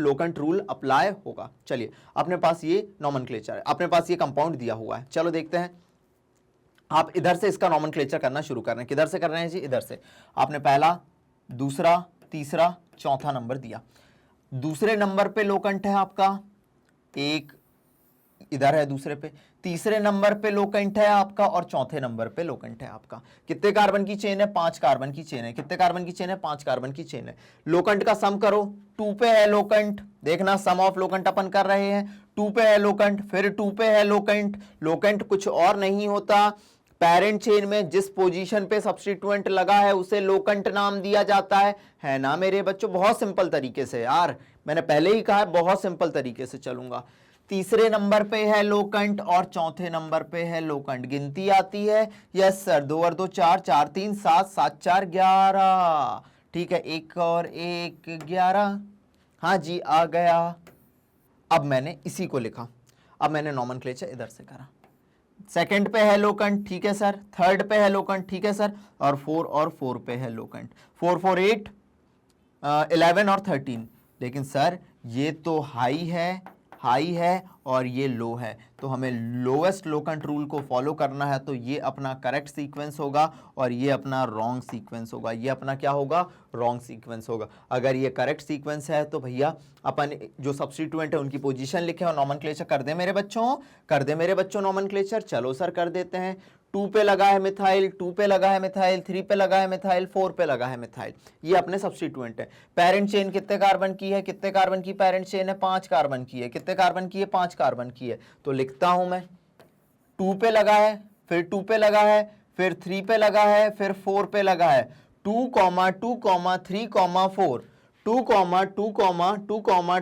locant rule apply होगा। चलिए, अपने पास ये नॉमेनक्लेचर है, अपने पास ये कंपाउंड दिया हुआ है। चलो देखते हैं, आप इधर से इसका नॉमेनक्लेचर करना शुरू कर रहे हैं। किधर से कर रहे हैं जी? इधर से। आपने पहला, दूसरा, तीसरा, चौथा नंबर दिया। दूसरे नंबर पे लोकंट है आपका एक, इधर है दूसरे पे। तीसरे नंबर पे लोकंट है आपका और चौथे नंबर पे लोकंट है आपका। कितने कार्बन की चेन है? 5 कार्बन की चेन है। कितने कार्बन की चेन है? 5 कार्बन की चेन है। लोकंट का सम करो। 2 पे है लोकंट, देखना सम ऑफ लोकंट अपन कर रहे हैं। 2 पे है लोकंट, फिर 2 पे है लोकंट। लोकंट कुछ और नहीं होता, पेरेंट चेन में जिस पोजीशन पे सब्स्टिट्यूएंट लगा है उसे लोकंट नाम दिया जाता है ना मेरे बच्चों? बहुत सिंपल तरीके से यार, मैंने पहले ही कहा है बहुत सिंपल तरीके से चलूंगा। तीसरे नंबर पे है लोकंट और चौथे नंबर पे है लोकंट। गिनती आती है? यस सर, 2 और 2 4, 4 3 7, 7 4 11। ठीक है, 1 और 1 11। हाँ जी, आ गया। अब मैंने इसी को लिखा, अब मैंने नॉमेनक्लेचर इधर से करा। सेकंड पे है लोकंट, ठीक है सर। थर्ड पे है लोकंट, ठीक है सर। और 4 पे है लोकंट। 4 4 8, 11 और 13। लेकिन सर ये तो हाई है और ये लो है, तो हमें लोएस्ट लोकंट रूल को फॉलो करना है। तो ये अपना करेक्ट सीक्वेंस होगा और ये अपना रॉन्ग सीक्वेंस होगा। ये अपना क्या होगा? रॉन्ग सीक्वेंस होगा। अगर ये करेक्ट सीक्वेंस है तो भैया अपन जो सब्स्टिट्यूएंट है उनकी पोजीशन लिखे और नॉमेनक्लेचर कर दे मेरे बच्चों, कर दे मेरे बच्चों नॉमेनक्लेचर। चलो सर कर देते हैं। 2 पे लगा है मिथाइल, 2 पे लगा है मिथाइल, 3 पे लगा है मिथाइल, 4 पे लगा है मिथाइल। ये अपने सब्स्टिट्यूएंट है। पेरेंट चेन कितने कार्बन की है? कितने कार्बन की पेरेंट चेन है? 5 कार्बन की है। कितने कार्बन की है? 5 कार्बन की है। तो लिखता हूं मैं, 2 पे लगा है, फिर 2 पे लगा है, फिर 3 पे लगा है, फिर 4 पे लगा है। 2, 2, 3, 4, 2, 2, 2,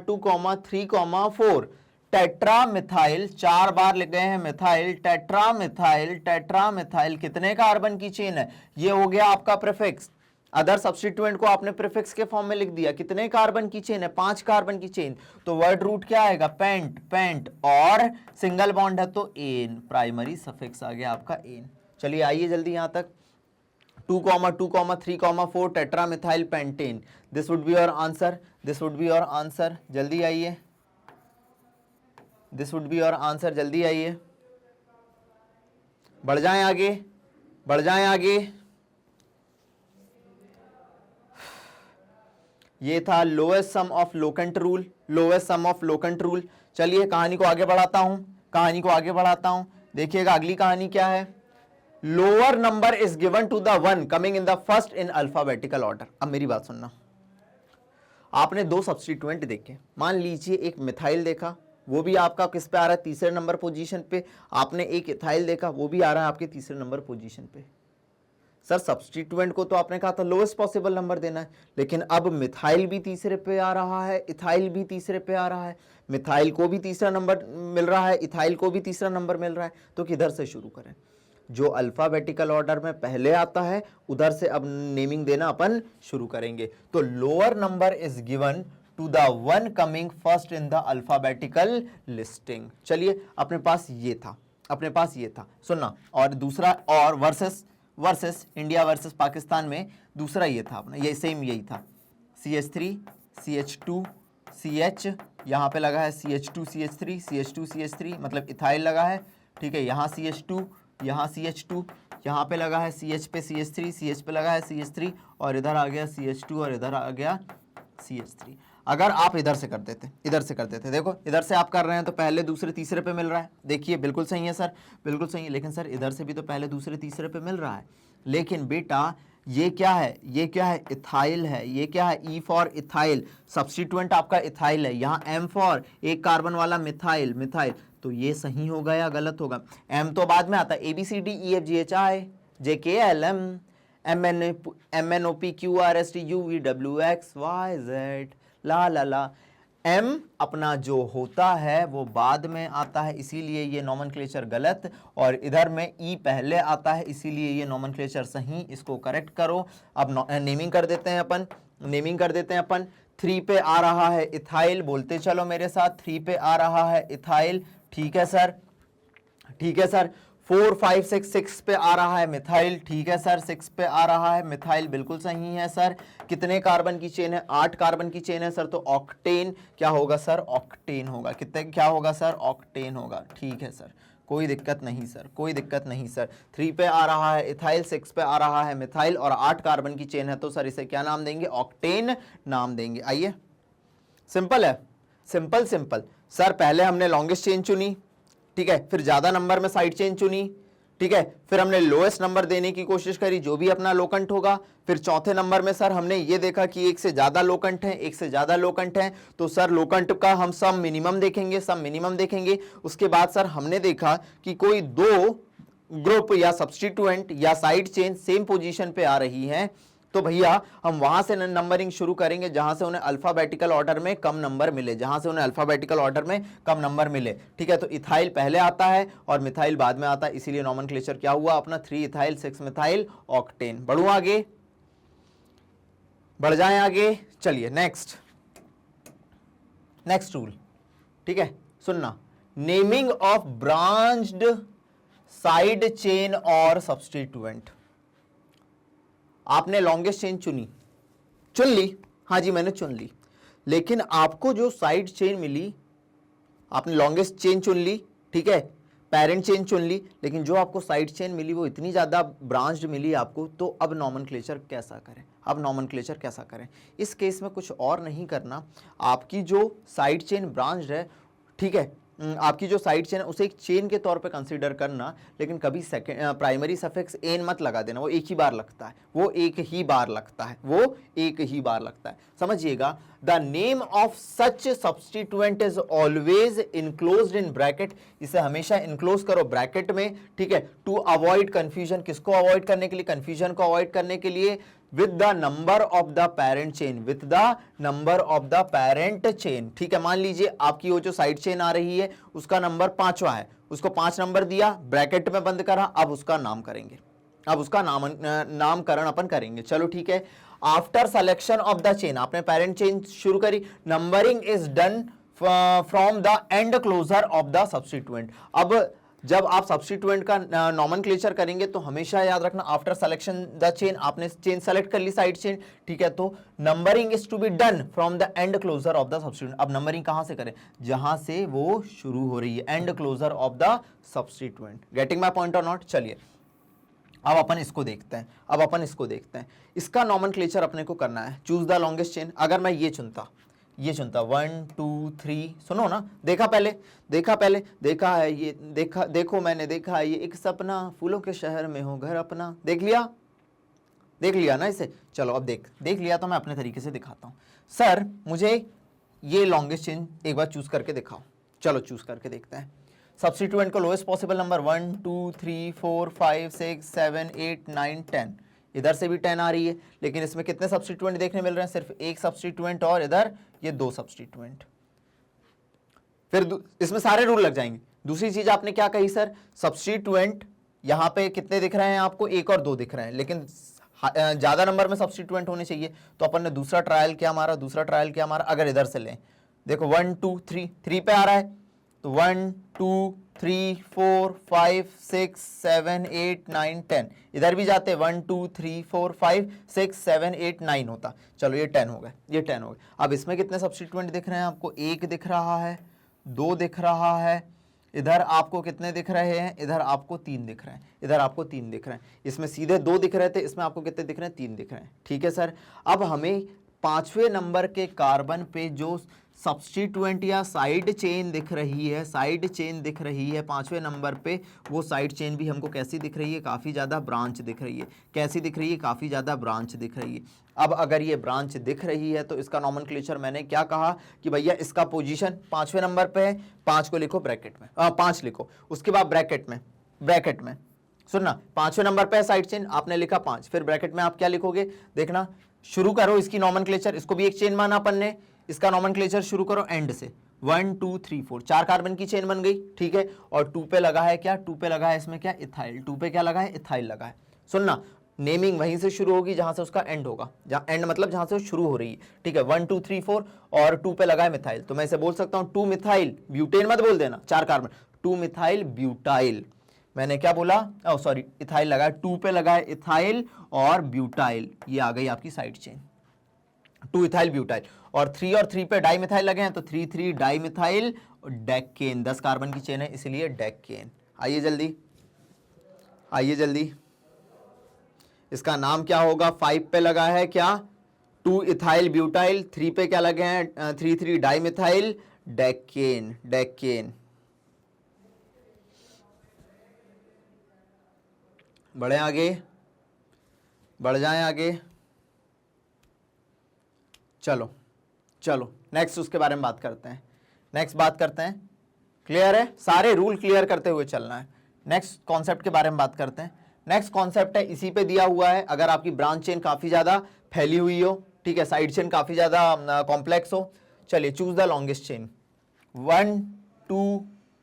2, 3, 4। टेट्रा मिथाइल, 4 बार लिख गए हैं मिथाइल। टेट्रा मिथाइल कितने कार्बन की चेन है? ये हो गया आपका प्रीफिक्स। अदर सब्स्टिट्यूएंट को आपने प्रीफिक्स के फॉर्म में लिख दिया। कितने कार्बन की चेन है? 5 कार्बन की चेन। तो वर्ड रूट क्या आएगा? पेंट और सिंगल बॉन्ड है तो एन, प्राइमरी सफिक्स आ गया आपका एन। चलिए आइए जल्दी यहां तक। 2, 2, 3, 4 tetra methyl pentane. This would be your answer, this would be your answer. जल्दी आइए, this would be your answer. जल्दी आइए, बढ़ जाएं आगे, बढ़ जाएं आगे। ये था lowest sum of locant rule, lowest sum of locant rule. चलिए कहानी को आगे बढ़ाता हूं, कहानी को आगे बढ़ाता हूं। देखिएगा अगली कहानी क्या है। Lower number is given to the one coming in the first in alphabetical order. अब मेरी बात सुनना, आपने 2 सब्स्टिट्यूएंट देखे। मान लीजिए एक मिथाइल देखा, वो भी आपका किस पे आ रहा है? तीसरे नंबर पोजीशन पे। आपने एक इथाइल देखा, वो भी आ रहा है आपके तीसरे नंबर पोजीशन पे। सर सब्स्टिट्यूएंट को तो आपने कहा था लोएस्ट पॉसिबल नंबर देना है, लेकिन अब मिथाइल भी तीसरे पे आ रहा है, इथाइल भी तीसरे पे आ रहा है। मिथाइल को भी तीसरा नंबर मिल रहा है, इथाइल को भी तीसरा नंबर मिल रहा है। तो किधर से शुरू करें? जो अल्फाबेटिकल ऑर्डर में पहले आता है उधर से अब नेमिंग देना अपन शुरू करेंगे। तो lower number is given to the one coming first in the alphabetical listing. चलिए अपने पास ये था, अपने पास ये था, सुनना। और दूसरा, और वर्सेस इंडिया वर्सेस पाकिस्तान में दूसरा ये था अपना, ये सेम यही था। CH3 CH2 CH, यहाँ पे लगा है CH2 CH3 CH2 CH3, मतलब इथाइल लगा है। ठीक है, यहाँ CH2, यहाँ CH2, यहाँ पे लगा है CH पे CH3, CH पे लगा है CH3, और इधर आ गया CH2 और इधर आ गया CH3। अगर आप इधर से कर देते, इधर से कर देते, देखो इधर से आप कर रहे हैं तो पहले दूसरे तीसरे पे मिल रहा है। देखिए बिल्कुल सही है सर, बिल्कुल सही है। लेकिन सर इधर से भी तो पहले दूसरे तीसरे पे मिल रहा है। लेकिन बेटा ये क्या है? ये क्या है? इथाइल है। ये क्या है? E फॉर इथाइल, सब्स्टिट्यूएंट आपका इथाइल है। यहाँ M फॉर एक कार्बन वाला मिथाइल, मिथाइल। तो ये सही होगा या गलत होगा? M तो बाद में आता है, ABCDEFGHI JKLM MNOP QRST UVWXYZ ला ला ला। M अपना जो होता है वो बाद में आता है, इसीलिए ये नॉमेनक्लेचर गलत, और इधर में E पहले आता है, इसीलिए ये नॉमेनक्लेचर सही, इसको करेक्ट करो। अब नेमिंग कर देते हैं अपन, नेमिंग कर देते हैं अपन। 3 पे आ रहा है इथाइल, बोलते चलो मेरे साथ, 3 पे आ रहा है इथाइल, ठीक है सर, ठीक है सर। 4 5 6 6 पे आ रहा है मिथाइल, ठीक है सर, 6 पे आ रहा है मिथाइल, बिल्कुल सही है सर। कितने कार्बन की चेन है? 8 कार्बन की चेन है सर, तो ऑक्टेन क्या होगा सर? ऑक्टेन होगा। कितने क्या होगा सर? ऑक्टेन होगा, ठीक है सर, कोई दिक्कत नहीं सर, कोई दिक्कत नहीं सर। 3 पे आ रहा है इथाइल, 6 पे आ रहा है मिथाइल, और 8 कार्बन की चेन है, तो सर इसे क्या नाम देंगे? ऑक्टेन नाम देंगे। आइए, सिंपल है, सिंपल सिंपल सर। पहले हमने लॉन्गेस्ट चेन चुनी, ठीक है, फिर ज्यादा नंबर में साइड चेन चुनी, ठीक है, फिर हमने लोएस्ट नंबर देने की कोशिश करी, जो भी अपना लोकंट होगा। फिर चौथे नंबर में सर हमने ये देखा कि एक से ज्यादा लोकंट है, एक से ज्यादा लोकंट है, तो सर लोकंट का हम सम मिनिमम देखेंगे, सम मिनिमम देखेंगे। उसके बाद सर हमने देखा कि कोई दो ग्रुप या सब्स्टिट्यूएंट या साइड चेन सेम पोजीशन पे आ रही है, तो भैया हम वहां से नंबरिंग शुरू करेंगे जहां से उन्हें अल्फाबेटिकल ऑर्डर में कम नंबर मिले, जहां से उन्हें अल्फाबेटिकल ऑर्डर में कम नंबर मिले, ठीक है। तो इथाइल पहले आता है और मिथाइल बाद में आता है, इसीलिए नॉमेनक्लेचर क्या हुआ अपना? 3 इथाइल 6 मिथाइल ऑक्टेन। बढ़ू आगे, बढ़ जाएं आगे, चलिए नेक्स्ट, नेक्स्ट रूल, ठीक है, सुनना। Naming of branched side chain और सब्स्टिट्यूएंट। आपने लॉन्गेस्ट चेन चुनी, चुन ली, हाँ जी मैंने चुन ली, लेकिन आपको जो साइड चेन मिली, आपने लॉन्गेस्ट चेन चुन ली, ठीक है, पेरेंट चेन चुन ली, लेकिन जो आपको साइड चेन मिली वो इतनी ज़्यादा ब्रांच्ड मिली आपको, तो अब नॉमेनक्लेचर कैसा करें? अब नॉमेनक्लेचर कैसा करें? इस केस में कुछ और नहीं करना, आपकी जो साइड चेन ब्रांच्ड है, ठीक है, आपकी जो साइड चेन है उसे एक चेन के तौर पे कंसीडर करना, लेकिन कभी सेकंड प्राइमरी सफिक्स एन मत लगा देना, वो एक ही बार लगता है, वो एक ही बार लगता है, वो एक ही बार लगता है, समझिएगा। The name of such substituent is always enclosed in bracket, इसे हमेशा इनक्लोज करो ब्रैकेट में, ठीक है, टू अवॉइड कंफ्यूजन। किसको अवॉइड करने के लिए? कंफ्यूजन को अवॉइड करने के लिए। With the number of the parent chain, with the number of the parent chain, ठीक है। मान लीजिए आपकी वो जो साइड चेन आ रही है उसका नंबर 5वां है, उसको 5 नंबर दिया, ब्रैकेट में बंद करा, अब उसका नाम करेंगे, अब उसका नामकरण अपन करेंगे। चलो ठीक है। After selection of the chain, आपने पेरेंट चेन शुरू करी, numbering is done from the end closer of the substituent. अब जब आप सब्स्टिट्यूएंट का नॉमेनक्लेचर करेंगे तो हमेशा याद रखना आफ्टर सिलेक्शन द चेन, आपने चेन सेलेक्ट कर ली साइड चेन, ठीक है, तो numbering is to be done from the end closer of the substituent. अब नंबरिंग कहां से करें? जहां से वो शुरू हो रही है, end closer of the substituent. Getting my point और नॉट? चलिए अब अपन इसको देखते हैं, अब अपन इसको देखते हैं। इसका नॉमेनक्लेचर अपने को करना है। चूज द लॉन्गेस्ट चेन, अगर मैं ये चुनता 1 2 3, सुनो ना, देखा पहले, देखा पहले, देखा है ये, देखा, देखो मैंने देखा है ये एक सपना, फूलों के शहर में हो घर अपना, देख लिया, देख लिया ना इसे। चलो अब देख लिया तो मैं अपने तरीके से दिखाता हूं। सर मुझे ये लॉन्गेस्ट चेन एक बार चूज करके दिखाओ। चलो चूज करके देखते हैं। सब्स्टिट्यूएंट का लोएस्ट पॉसिबल नंबर 1 2 3 4 5 6 7 8 9 10, इधर से भी 10 आ रही है, लेकिन इसमें कितने सब्स्टिट्यूएंट देखने मिल रहे हैं? सिर्फ एक सब्स्टिट्यूएंट, और इधर ये 2 सब्स्टिट्यूएंट। फिर इसमें सारे रूल लग जाएंगे। दूसरी चीज आपने क्या कही सर? सब्स्टिट्यूएंट यहां पे कितने दिख रहे हैं आपको? 1 और 2 दिख रहे हैं, लेकिन ज्यादा नंबर में सब्स्टिट्यूएंट होने चाहिए। तो अपन ने दूसरा ट्रायल क्या मारा? दूसरा ट्रायल क्या मारा? अगर इधर से लें, देखो 1 2 3, 3 पे आ रहा है, तो 1 2 3 4 5 6 7 8 9 10, इधर भी जाते 1 2 3 4 5 6 7 8 9 होता। चलो ये 10 हो गए, ये 10 हो गए। अब इसमें कितने सब्स्टिट्यूएंट दिख रहे हैं आपको? 1 दिख रहा है, 2 दिख रहा है, इधर आपको कितने दिख रहे हैं? इधर आपको 3 दिख रहे हैं, इधर आपको 3 दिख रहे हैं। इसमें सीधे 2 दिख रहे थे, इसमें आपको कितने दिख रहे हैं? 3 दिख रहे हैं, ठीक है सर। अब हमें 5वें नंबर के कार्बन पे जो सब्स्टिट्यूएंट या साइड चेन दिख रही है, साइड चेन दिख रही है 5वें नंबर पे, वो साइड चेन भी हमको कैसी दिख रही है? काफ़ी ज़्यादा ब्रांच दिख रही है। कैसी दिख रही है? काफ़ी ज़्यादा ब्रांच दिख रही है। अब अगर ये ब्रांच दिख रही है तो इसका नॉमेनक्लेचर मैंने क्या कहा कि भैया इसका पोजीशन 5वें नंबर पे है, 5 को लिखो ब्रैकेट में, 5 लिखो, उसके बाद ब्रैकेट में सुनना, 5वें नंबर पे है साइड चेन, आपने लिखा 5, फिर ब्रैकेट में आप क्या लिखोगे? देखना, शुरू करो इसकी नॉमेनक्लेचर। इसको भी एक चेन माना अपन ने, इसका नॉमेनक्लेचर शुरू करो एंड से, 1 2 3 4, 4 कार्बन की चेन बन गई, ठीक है। और 2 पे लगा है क्या, 2 पे लगा है इसमें क्या, इथाइल, 2 पे क्या लगा है, इथाइल लगा है। सुनना, नेमिंग वहीं से शुरू होगी जहां से उसका एंड होगा, जहां एंड मतलब जहां से वो शुरू हो रही है, ठीक है। 1 2 3 4 और 2 पे लगा है मिथाइल, तो मैं इसे बोल सकता हूं 2 मिथाइल ब्यूटेन, मत बोल देना 4 कार्बन, 2 मिथाइल ब्यूटाइल। मैंने क्या बोला, ओ सॉरी, इथाइल लगा है, 2 पे लगा है इथाइल और ब्यूटाइल, ये आ गई आपकी साइड चेन, 2 इथाइल ब्यूटाइल। और 3 और 3 पे डाई मिथाइल लगे हैं, तो 3 3 डाई मिथाइल डेकेन, 10 कार्बन की चेन है इसलिए डेकेन। आइए जल्दी, आइए जल्दी, इसका नाम क्या होगा, 5 पे लगा है क्या, 2 इथाइल ब्यूटाइल, 3 पे क्या लगे हैं, 3 3 डाई मिथाइल डेकेन, डेकेन। बढ़े आगे, बढ़ जाएं आगे, चलो चलो नेक्स्ट उसके बारे में बात करते हैं, नेक्स्ट बात करते हैं। क्लियर है, सारे रूल क्लियर करते हुए चलना है। नेक्स्ट कॉन्सेप्ट के बारे में बात करते हैं। नेक्स्ट कॉन्सेप्ट है, इसी पे दिया हुआ है, अगर आपकी ब्रांच चेन काफी ज्यादा फैली हुई हो, ठीक है, साइड चेन काफी ज्यादा कॉम्प्लेक्स हो, चलिए चूज द लॉन्गेस्ट चेन, 1 2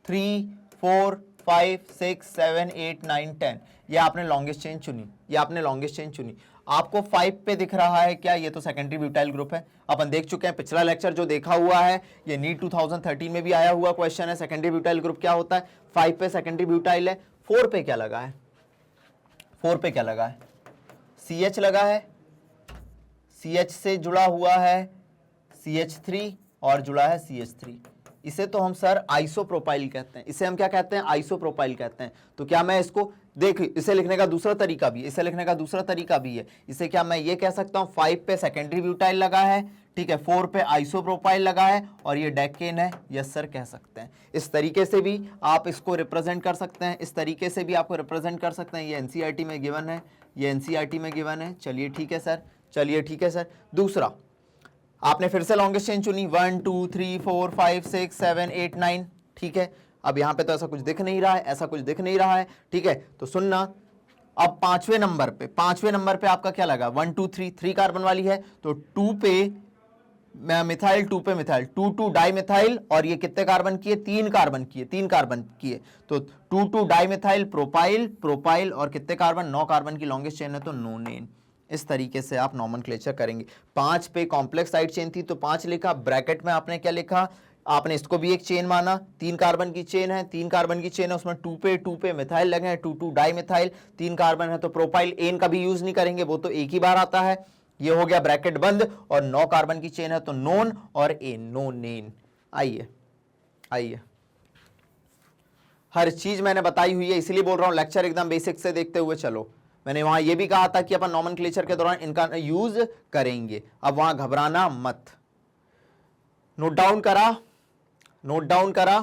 3 4 5 6 7 8 9 10, ये आपने लॉन्गेस्ट चेन चुनी, ये आपने लॉन्गेस्ट चेन चुनी। आपको 5 पे दिख रहा है क्या, ये तो सेकेंडरी ब्यूटाइल ग्रुप है, अपन देख चुके हैं, पिछला लेक्चर जो देखा हुआ है, ये नीट 2013 में भी आया हुआ क्वेश्चन है, सेकेंडरी ब्यूटाइल ग्रुप क्या होता है, 5 पे सेकेंडरी ब्यूटाइल है। 4 पे क्या लगा है, 4 पे क्या लगा है, CH लगा है, CH से जुड़ा हुआ है CH3 और जुड़ा है CH3, इसे तो हम सर आइसोप्रोपाइल कहते हैं, इसे हम क्या कहते हैं, आइसोप्रोपाइल कहते हैं। तो क्या मैं इसको, देख, इसे लिखने का दूसरा तरीका भी है, इसे लिखने का दूसरा तरीका भी है, इसे क्या मैं ये कह सकता हूं, 5 पे सेकेंडरी ब्यूटाइल लगा है, ठीक है, 4 पे आइसोप्रोपाइल लगा है और ये डेकेन है, यस सर कह सकते हैं। इस तरीके से भी आप इसको रिप्रेजेंट कर सकते हैं, इस तरीके से भी आपको रिप्रेजेंट कर सकते हैं, ये एनसीईआरटी में गिवन है, ये एनसीईआरटी में गिवन है। चलिए ठीक है सर, चलिए ठीक है सर। दूसरा, आपने फिर से लॉन्गेस्ट चेन चुनी, 1 2 3 4 5 6 7 8 9, ठीक है। अब यहां पे तो ऐसा कुछ दिख नहीं रहा है, ऐसा कुछ दिख नहीं रहा है, ठीक है। तो सुनना, अब पांचवें नंबर पे आपका क्या लगा, 1 2 3 3 कार्बन वाली है, तो 2 पे मिथाइल, 2 पे मिथाइल, 2 2 डाई मिथाइल, और ये कितने कार्बन किए, 3 कार्बन किए, 3 कार्बन किए, तो 2 2 डाई मिथाइल प्रोपाइल, प्रोपाइल और कितने कार्बन, 9 कार्बन की लॉन्गेस्ट चेन है, तो नोनेन। इस तरीके से आप नॉमेनक्लेचर करेंगे। 5 पे कॉम्प्लेक्स साइड चेन थी तो 5 लिखा, ब्रैकेट में आपने क्या लिखा, आपने इसको भी एक चेन माना, 3 कार्बन की चेन है, 3 कार्बन की चेन है, उसमें 2 पे मिथाइल लगे हैं, 2 2 डाई मिथाइल, 3 कार्बन है, तो प्रोपाइल एन का भी यूज नहीं करेंगे, वो तो एक ही बार आता है, ये हो गया ब्रैकेट बंद, और 9 कार्बन की चेन है तो नोन और एन, नोनेन। आइए आइए, हर चीज मैंने बताई हुई है, इसलिए बोल रहा हूं लेक्चर एकदम बेसिक से देखते हुए चलो। मैंने वहां ये भी कहा था कि अपन नॉमेनक्लेचर के दौरान इनका यूज करेंगे, अब वहां घबराना मत। नोट डाउन करा, नोट डाउन करा,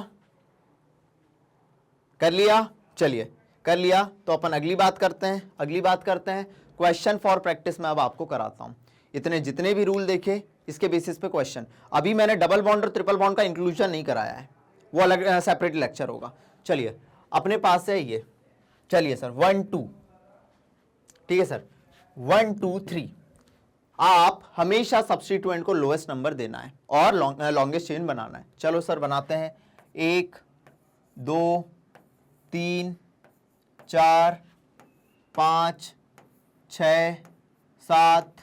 कर लिया, चलिए कर लिया, तो अपन अगली बात करते हैं, अगली बात करते हैं। क्वेश्चन फॉर प्रैक्टिस में अब आपको कराता हूं, इतने जितने भी रूल देखे इसके बेसिस पे क्वेश्चन। अभी मैंने डबल बॉन्ड और ट्रिपल बॉन्ड का इंक्लूजन नहीं कराया है, वो अलग सेपरेट लेक्चर होगा। चलिए अपने पास है ये, चलिए सर 1 2, ठीक है सर, 1 2 3, आप हमेशा सब्स्टिट्यूएंट को लोएस्ट नंबर देना है और लॉन्गेस्ट चेन बनाना है। चलो सर बनाते हैं, 1 2 3 4 5 6 7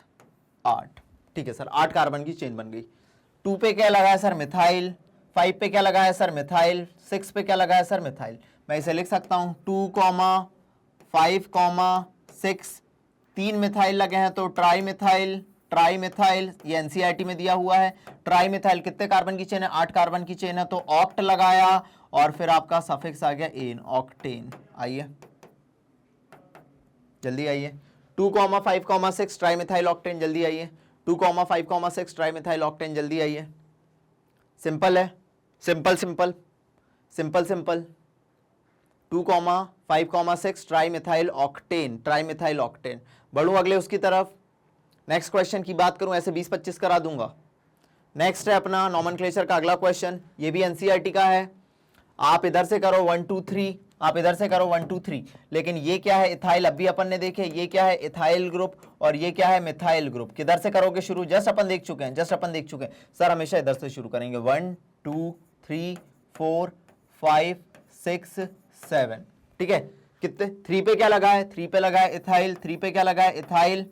8, ठीक है सर, 8 कार्बन की चेन बन गई। 2 पे क्या लगा है सर, मिथाइल, 5 पे क्या लगा है सर, मिथाइल, 6 पे क्या लगा है सर, मिथाइल। मैं इसे लिख सकता हूं 2, 5, 6, 3 मिथाइल लगे हैं तो ट्राई मिथाइल, ट्राई मिथाइल, ये एनसीईआरटी में दिया हुआ है। ट्राई मिथाइल कितने कार्बन की चेन है, 8 कार्बन की चेन है, तो ऑक्ट लगाया और फिर आपका सफिक्स आ गया एन, ऑक्टेन। आइए जल्दी आइए, 2, 5, 6 ट्राई मिथाइल ऑक्टेन, जल्दी आइए, 2, 5, 6 ट्राई मिथाइल ऑक्टेन, जल्दी आइए। सिंपल है, simple simple simple simple, 2, 5, 6 trimethyl octane, trimethyl octane. बढ़ूं अगले उसकी तरफ, नेक्स्ट क्वेश्चन की बात करूं, ऐसे 20-25 करा दूंगा। नेक्स्ट है अपना नॉमेनक्लेचर का अगला क्वेश्चन, ये भी एनसीईआरटी का है। आप इधर से करो 1 2 3, आप इधर से करो 1 2 3, लेकिन ये क्या है इथाइल, अभी अपन ने देखे ये क्या है इथाइल ग्रुप और ये क्या है मिथाइल ग्रुप। किधर से करोगे शुरू, जस्ट अपन देख चुके हैं, जस्ट अपन देख चुके हैं सर, हमेशा इधर से शुरू करेंगे 1 2 3 4 5 6 7, ठीक है। कितने 3 पे क्या लगा है, 3 पे लगा है इथाइल, 3 पे क्या लगा है इथाइल,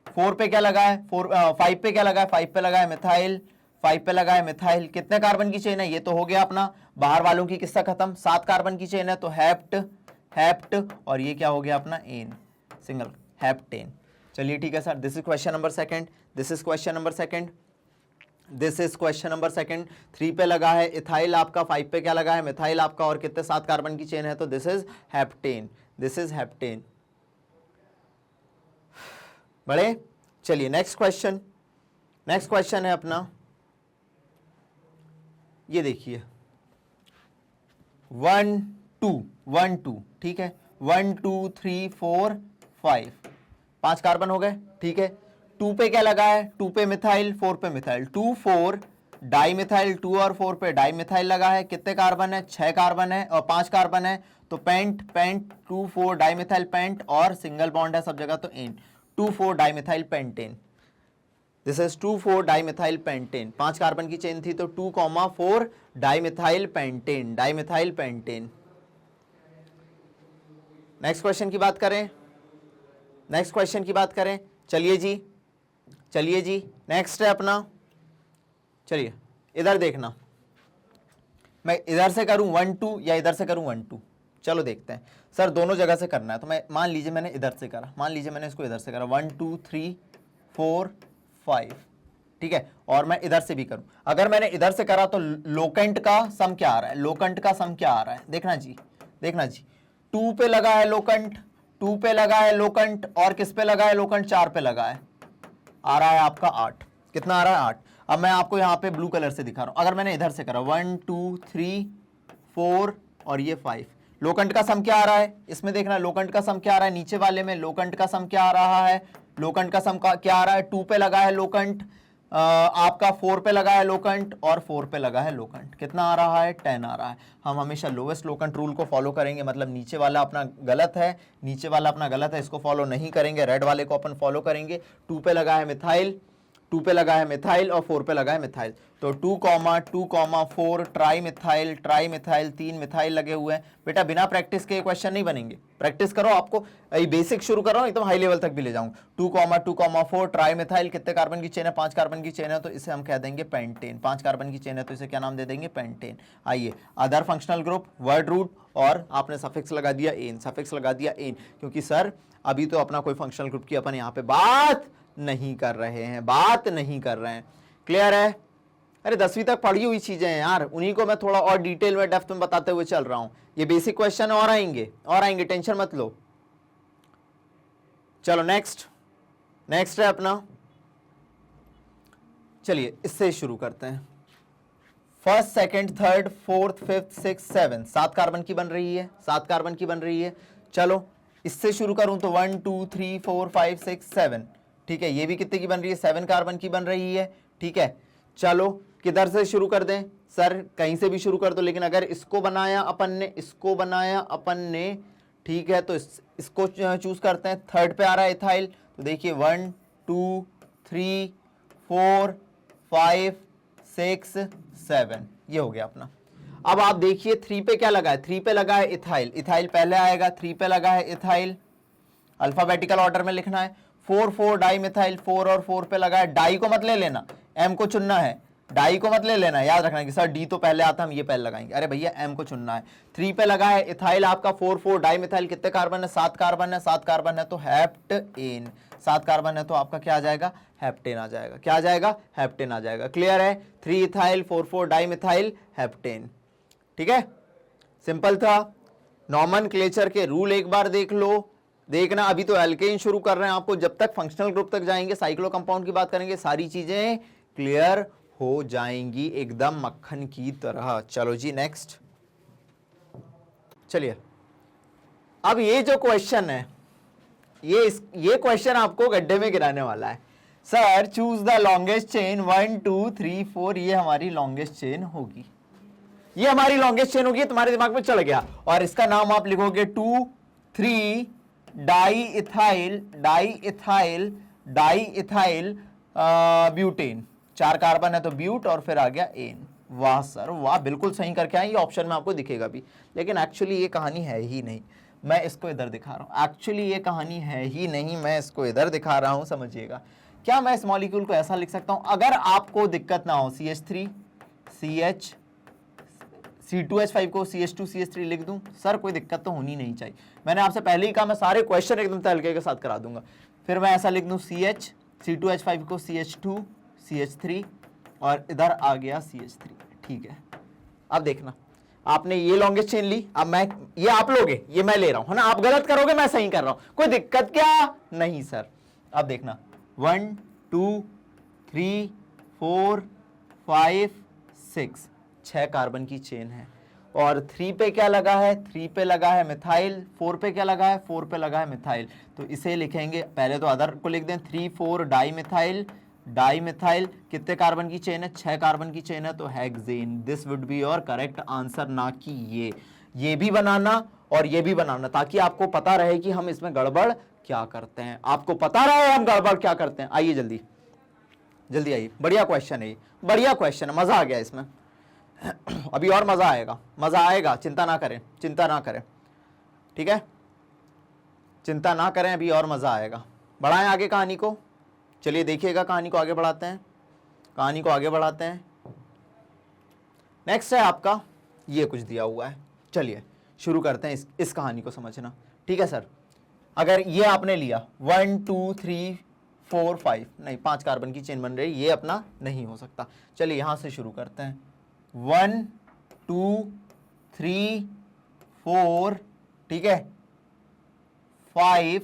4 पे क्या लगा है 5 पे क्या लगा है 5 पे लगा है मिथाइल, 5 पे लगा है मिथाइल। कितने कार्बन की चेन है, ये तो हो गया अपना बाहर वालों की किस्सा खत्म, 7 कार्बन की चेन है तो हेप्ट हेप्ट, और ये क्या हो गया अपना एन, सिंगल हेप्टेन। चलिए ठीक है sir, this is question number second, this is question number second, this is question number second. 3 पे लगा है इथाइल आपका, 5 पे क्या लगा है मिथाइल आपका, और कितने 7 कार्बन की चेन है तो this is heptane, this is heptane. बड़े चलिए नेक्स्ट क्वेश्चन, नेक्स्ट क्वेश्चन है अपना, ये देखिए 1 2 1 2, ठीक है 1 2 3 4 5, 5 कार्बन हो गए, ठीक है। 2 पे क्या लगा है, 2 पे मिथाइल, 4 पे मिथाइल, 2 4 डाई मिथाइल, 2 और 4 पे डाई मिथाइल लगा है। कितने कार्बन है, 6 कार्बन है और 5 कार्बन है तो pent pent 2 4 di methyl pent, और सिंगल बॉन्ड है सब जगह तो ane, 2 4 di methyl pentane, this is 2 4 di methyl pentane. 5 carbon की चेन थी तो 2 4 di methyl pentane, di methyl pentane. Next question की बात करें, नेक्स्ट क्वेश्चन की बात करें, चलिए जी, चलिए जी नेक्स्ट है अपना, चलिए इधर देखना, मैं इधर से करूं 1 2 या इधर से करूं 1 2, चलो देखते हैं सर, दोनों जगह से करना है तो मैं मान लीजिए मैंने इधर से करा, मान लीजिए मैंने इसको इधर से करा 1 2 3 4 5, ठीक है, और मैं इधर से भी करूं, अगर मैंने इधर से करा तो लोकेंट का सम क्या आ रहा है, लोकेंट का सम क्या आ रहा है, देखना जी, देखना जी, 2 पे लगा है लोकेंट, 2 पे लगा है लोकेंट, और किस पे लगा है लोकेंट, 4 पे लगा है, आ रहा है आपका 8, कितना आ रहा है 8। अब मैं आपको यहाँ पे ब्लू कलर से दिखा रहा हूं, अगर मैंने इधर से करा 1 2 3 4 और ये 5, लोकेंट का सम क्या आ रहा है, इसमें देखना लोकेंट का सम क्या आ रहा है, नीचे वाले में लोकेंट का सम क्या आ रहा है, लोकेंट का सम क्या आ रहा है, 2 पे लगा है लोकेंट, आपका 4 पे लगा है लोकेंट, और 4 पे लगा है लोकेंट, कितना आ रहा है 10 आ रहा है। हम हमेशा लोवेस्ट लोकेंट रूल को फॉलो करेंगे, मतलब नीचे वाला अपना गलत है, नीचे वाला अपना गलत है, इसको फॉलो नहीं करेंगे, रेड वाले को अपन फॉलो करेंगे। 2 पे लगा है मिथाइल, 2 पे लगा है मिथाइल और 4 पे लगा है मिथाइल, तो 2 4 tri methyl, tri methyl, 3 methyl लगे हुए हैं। बेटा बिना प्रैक्टिस के क्वेश्चन नहीं बनेंगे, प्रैक्टिस करो, आपको बेसिक शुरू कर रहा हूं एकदम हाई लेवल तक भी ले जाऊंगा। 2 4 ट्राई मिथाइल, कितने कार्बन की चेन है, 5 कार्बन की चेन है तो इसे हम कह देंगे पेंटेन, 5 कार्बन की चेन है तो इसे क्या नाम दे देंगे, पेंटेन। आइए other functional group, word root, और आपने सफिक्स लगा दिया एन, सफिक्स लगा दिया एन, क्योंकि सर अभी तो अपना कोई फंक्शनल ग्रुप की अपन यहाँ पे बात नहीं कर रहे हैं, बात नहीं कर रहे हैं, क्लियर है। अरे 10वीं तक पढ़ी हुई चीजें हैं यार, उन्हीं को मैं थोड़ा और डिटेल में डेप्थ में बताते हुए चल रहा हूं, ये बेसिक क्वेश्चन और आएंगे, और आएंगे, टेंशन मत लो। चलो नेक्स्ट, नेक्स्ट है अपना, चलिए इससे शुरू करते हैं। First second third fourth fifth six 7, 7 carbon की बन रही है, 7 कार्बन की बन रही है। चलो इससे शुरू करूं तो 1 2 3 4 5 6 7, ठीक है, ये भी कितने की बन रही है, 7 कार्बन की बन रही है, ठीक है। चलो किधर से शुरू कर दें सर, कहीं से भी शुरू कर दो, लेकिन अगर इसको बनाया अपन ने, इसको बनाया अपन ने, ठीक है, तो इसको चूज करते हैं। थर्ड पे आ रहा है इथाइल, तो देखिए 1 2 3 4 5 6 7, ये हो गया अपना। अब आप देखिए 3 पे क्या लगा है, 3 पे लगा है इथाइल, इथाइल पहले आएगा, 3 पे लगा है इथाइल, अल्फाबेटिकल ऑर्डर में लिखना है। 4 4 डाई मिथाइल, 4 और 4 पे लगा है, डाई को मत ले लेना, एम को चुनना है, डाई को मत ले लेना, याद रखना कि सर डी तो पहले आता, हम ये पहले लगाएंगे, अरे भैया एम को चुनना है। 3 पे लगा है इथाइल आपका, 4 4 डाई मिथाइल, कितने कार्बन है, 7 कार्बन है, 7 कार्बन है तो हेप्टेन, 7 कार्बन है तो आपका क्या आ जाएगा, हेप्टेन आ जाएगा, क्या आ जाएगा, हेप्टेन आ जाएगा, क्लियर है। 3 इथाइल 4 4 डाई मिथाइल हेप्टेन, ठीक है, सिंपल था। नॉमेनक्लेचर के रूल एक बार देख लो, देखना अभी तो एल्केन शुरू कर रहे हैं, आपको जब तक फंक्शनल ग्रुप तक जाएंगे, साइक्लो कंपाउंड की बात करेंगे, सारी चीजें क्लियर हो जाएंगी एकदम मक्खन की तरह। चलो जी नेक्स्ट, चलिए अब ये जो क्वेश्चन है, ये क्वेश्चन आपको गड्ढे में गिराने वाला है। Sir choose the longest chain 1 2 3 4, ये हमारी लॉन्गेस्ट चेन होगी, ये हमारी लॉन्गेस्ट चेन होगी, तुम्हारे दिमाग में चढ़ गया। और इसका नाम आप लिखोगे 2,3 डाई इथाइल ब्यूटेन। 4 कार्बन है तो ब्यूट और फिर आ गया एन। वाह सर वाह, बिल्कुल सही करके आए। ये ऑप्शन में आपको दिखेगा भी, लेकिन एक्चुअली ये कहानी है ही नहीं। मैं इसको इधर दिखा रहा हूं, एक्चुअली ये कहानी है ही नहीं, मैं इसको इधर दिखा रहा हूं, समझिएगा। क्या मैं इस मॉलिक्यूल को ऐसा लिख सकता हूं, अगर आपको दिक्कत ना हो, CH3 CH C2H5 को CH2CH3 लिख दूं? सर कोई दिक्कत तो होनी नहीं चाहिए। मैंने आपसे पहले ही कहा मैं सारे क्वेश्चन एकदम तहलके के साथ करा दूंगा। फिर मैं ऐसा लिख दूं CH C2H5 को CH2 CH3 और इधर आ गया CH3। ठीक है, अब देखना, आपने ये लॉन्गेस्ट चेन ली, अब मैं ये आप लोगे, ये मैं ले रहा हूं, है ना। आप गलत करोगे, मैं सही कर रहा हूं, कोई दिक्कत क्या नहीं सर। अब देखना 1 2 3 4 5 6, 6 कार्बन की चेन है। और 3 पे क्या लगा है, 3 पे लगा है मिथाइल। 4 पे क्या लगा है, 4 पे लगा है मिथाइल। तो इसे लिखेंगे, पहले तो अदर को लिख दें, 3 4 डाई मिथाइल। कितने कार्बन की चेन है, 6 कार्बन की चेन है, तो hexane. This would be your correct answer, ना कि ये भी बनाना और ये भी बनाना, ताकि आपको पता रहे कि हम इसमें गड़बड़ क्या करते हैं, आपको पता रहे हम गड़बड़ क्या करते हैं। आइए जल्दी जल्दी आइए, बढ़िया क्वेश्चन है ये, बढ़िया क्वेश्चन है, मजा आ गया इसमें। अभी और मजा आएगा, मजा आएगा, चिंता ना करें, चिंता ना करें, ठीक है, चिंता ना करें, अभी और मजा आएगा। बढ़ाएं आगे कहानी को, चलिए देखिएगा, कहानी को आगे बढ़ाते हैं, कहानी को आगे बढ़ाते हैं। नेक्स्ट है आपका, ये कुछ दिया हुआ है, चलिए शुरू करते हैं इस कहानी को समझना। ठीक है सर, अगर ये आपने लिया 1 2 3 4 5, नहीं 5 कार्बन की चेन बन रही, ये अपना नहीं हो सकता। चलिए यहां से शुरू करते हैं, 1 2 3 4, ठीक है, 5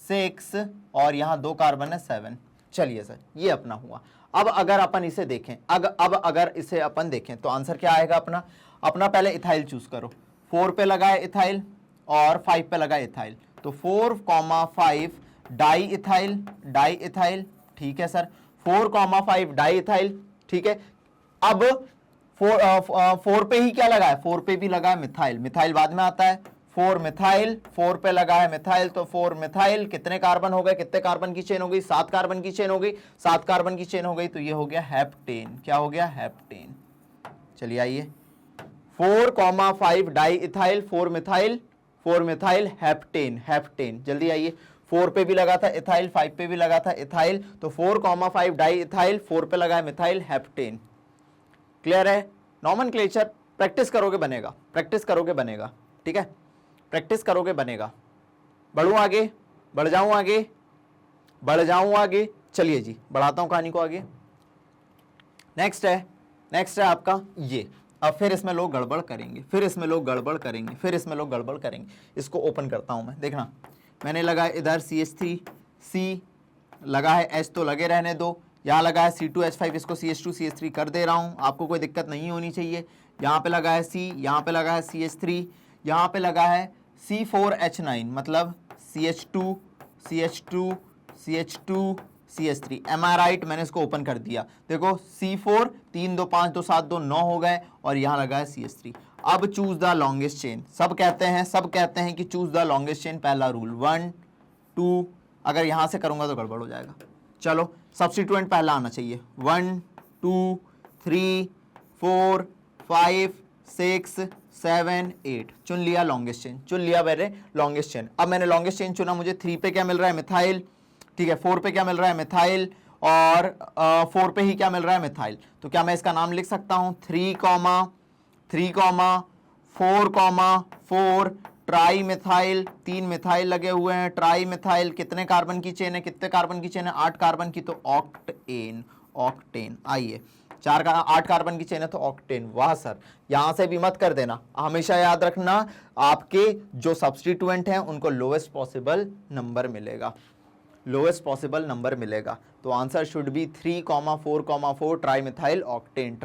6 और यहां 2 कार्बन है 7। चलिए सर, ये अपना हुआ। अब अगर अपन इसे देखें, अब अगर इसे अपन देखें तो आंसर क्या आएगा अपना। अपना पहले इथाइल चूज करो, 4 पे लगा है इथाइल और 5 पे लगा इथाइल, तो 4,5 डाई इथाइल, ठीक है सर, 4,5 डाई इथाइल, ठीक है। अब 4 पे ही क्या लगा है, 4 पे भी लगा है मिथाइल, मिथाइल बाद में आता है, 4 मिथाइल, 4 पे लगा है मिथाइल, तो 4 मिथाइल, कितने कार्बन हो गए, कितने कार्बन की चेन हो गई, 7 कार्बन की चेन हो गई, 7 कार्बन की चेन हो गई, तो ये हो गया हेप्टेन। क्या हो गया, हेप्टेन। चलिए आइए, 4,5 डाई इथाइल, 4 मिथाइल हेप्टेन। जल्दी आइए, 4 पे भी लगा था इथाइल, 5 पे भी लगा था इथाइल, तो 4,5 डाई इथाइल, 4 पे लगा है मिथाइल, हेप्टेन। क्लियर है। नॉमेनक्लेचर प्रैक्टिस करोगे बनेगा, प्रैक्टिस करोगे बनेगा, ठीक है, प्रैक्टिस करोगे बनेगा। बढ़ूं आगे, बढ़ जाऊं आगे, चलिए जी बढ़ाता हूं कहानी को आगे। नेक्स्ट है आपका ये। अब फिर इसमें लोग गड़बड़ करेंगे, इसको ओपन करता हूं मैं, देखना, मैंने लगा इधर CH3, C लगा है, H तो लगे रहने दो, यहाँ लगा है C2H5, इसको CH2CH3 कर दे रहा हूँ, आपको कोई दिक्कत नहीं होनी चाहिए। यहाँ पे लगा है C, यहाँ पे लगा है CH3, यहाँ पे लगा है C4H9, मतलब CH2CH3। एम आई राइट, मैंने इसको ओपन कर दिया, देखो C4, 3 2 5 2 7 2 9 हो गए, और यहाँ लगा है CH3। अब चूज द लॉन्गेस्ट चेन, सब कहते हैं कि चूज द लॉन्गेस्ट चेन, पहला रूल 1 2, अगर यहाँ से करूँगा तो गड़बड़ हो जाएगा। चलो सब्स्टिट्यूएंट पहला आना चाहिए, 1 2 3 4 5 6 7 8, चुन लिया लॉन्गेस्ट चेन, चुन लिया मेरे लॉन्गेस्ट चेन। अब मैंने लॉन्गेस्ट चेन चुना, मुझे 3 पे क्या मिल रहा है, मिथाइल, ठीक है, 4 पे क्या मिल रहा है, मिथाइल, और 4 पे ही क्या मिल रहा है, मिथाइल। तो क्या मैं इसका नाम लिख सकता हूं, 3,4,4 ट्राई मिथाइल, 3 मिथाइल लगे हुए हैं, ट्राई मिथाइल, कितने कार्बन की चेन है, 8 कार्बन की, तो ऑक्टेन। आइए, 8 कार्बन की चेन है तो ऑक्टेन। वाह सर, यहां से भी मत कर देना, हमेशा याद रखना आपके जो सब्स्टिट्यूएंट हैं उनको लोएस्ट पॉसिबल नंबर मिलेगा, तो answer should be 3,4,4 trimethyl octane,